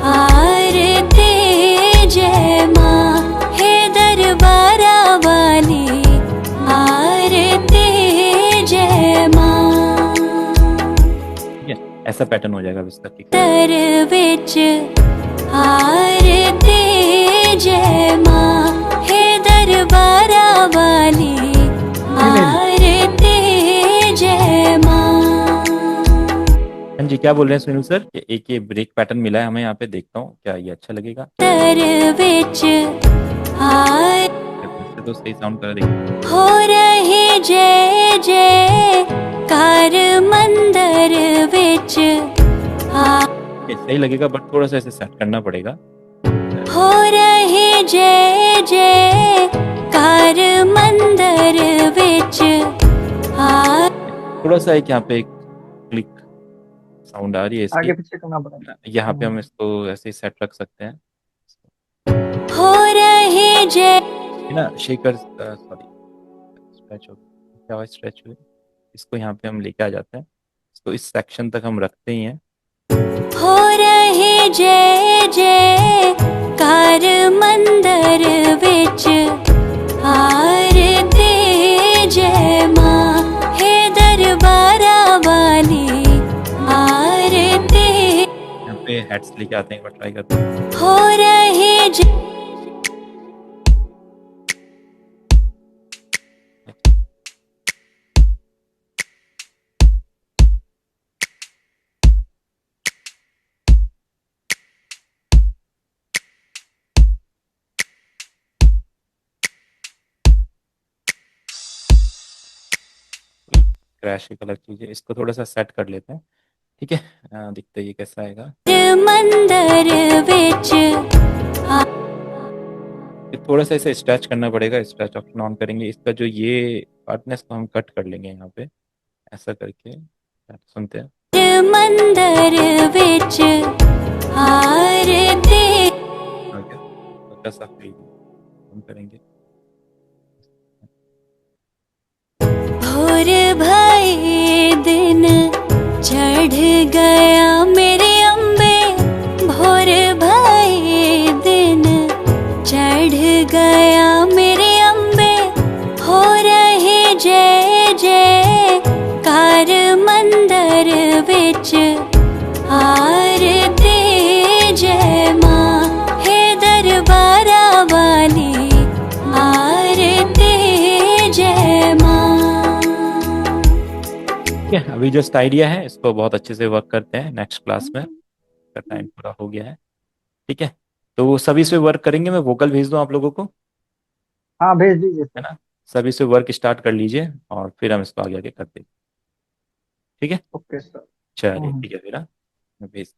D: आरती जय माँ हे दरबारा वाली आरती जय माँ।
A: ठीक है, ऐसा पैटर्न हो जाएगा अब इसका किक।
D: दर विच आरती जय माँ हे दरबारा वाली आरती जय माँ।
A: हाँ जी, क्या बोल रहे हैं सुनील सर? कि एक ये ब्रेक पैटर्न मिला है हमें यहाँ पे, देखता हूँ क्या ये अच्छा लगेगा।
D: दर विच
A: इससे तो सही साउंड कर देगा।
D: हो रहे जय जय कार मंदिर विच
A: ये सही लगेगा, बट थोड़ा सा इसे सेट करना पड़ेगा।
D: हो रहे जय जय कार मंदिर विच
A: थोड़ा सा एक यहाँ पे एक क्लिक साउंड आ रही है
B: आगे
A: इसकी,
B: पीछे करना पड़ेगा।
A: यहाँ पे हम इसको ऐसे ही सेट रख सकते हैं।
D: हो रहे जय।
A: ये ना शेकर, सॉरी स्ट्रेच हो गया, क्या हुआ स्ट्रेच हुए। इसको यहाँ पे हम लेके आ जाते हैं, इसको इस सेक्शन तक हम रखते ही हैं।
D: हो रहे जय जय कार मंदिर विच आरती जय माँ हे दरबारा वाली आरती।
A: यहाँ पे हेड्स लेके आते हैं, एक बार ट्राई करते हैं।
D: हो रहे जय।
A: क्रैश एक अलग चीज़ है, इसको थोड़ा सा सेट कर लेते हैं। ठीक है, दिखते ही कैसा आएगा।
D: मंदर विच
A: फिर थोड़ा सा इसे स्ट्रेच करना पड़ेगा, स्ट्रेच ऑप्शन ऑन करेंगे, इसका जो ये हार्डनेस को हम कट कर लेंगे यहाँ पे, ऐसा करके। सुनते हैं।
D: मंदर विच आरती
A: आ गया, हल्का सा fade कम करेंगे।
D: भोर भये दिन चढ़ गया मेरे अम्बे, भोर भये दिन चढ़ गया मेरे अम्बे, हो रहे जय जय कार मंदर विच आरती, जय माँ हे दरबारा वाली आरती, जय माँ।
A: ठीक है, अभी जस्ट आइडिया है, इसको बहुत अच्छे से वर्क करते हैं नेक्स्ट क्लास में, का टाइम पूरा हो गया है। ठीक है, तो सभी से वर्क करेंगे, मैं वोकल भेज दूँ आप लोगों को,
B: हाँ भेज दीजिए
A: है
B: सर।
A: ना। सभी से वर्क स्टार्ट कर लीजिए और फिर हम इसको आगे आगे करते हैं। ठीक है,
B: ओके सर।
A: चलिए ठीक है फिर, मैं भेज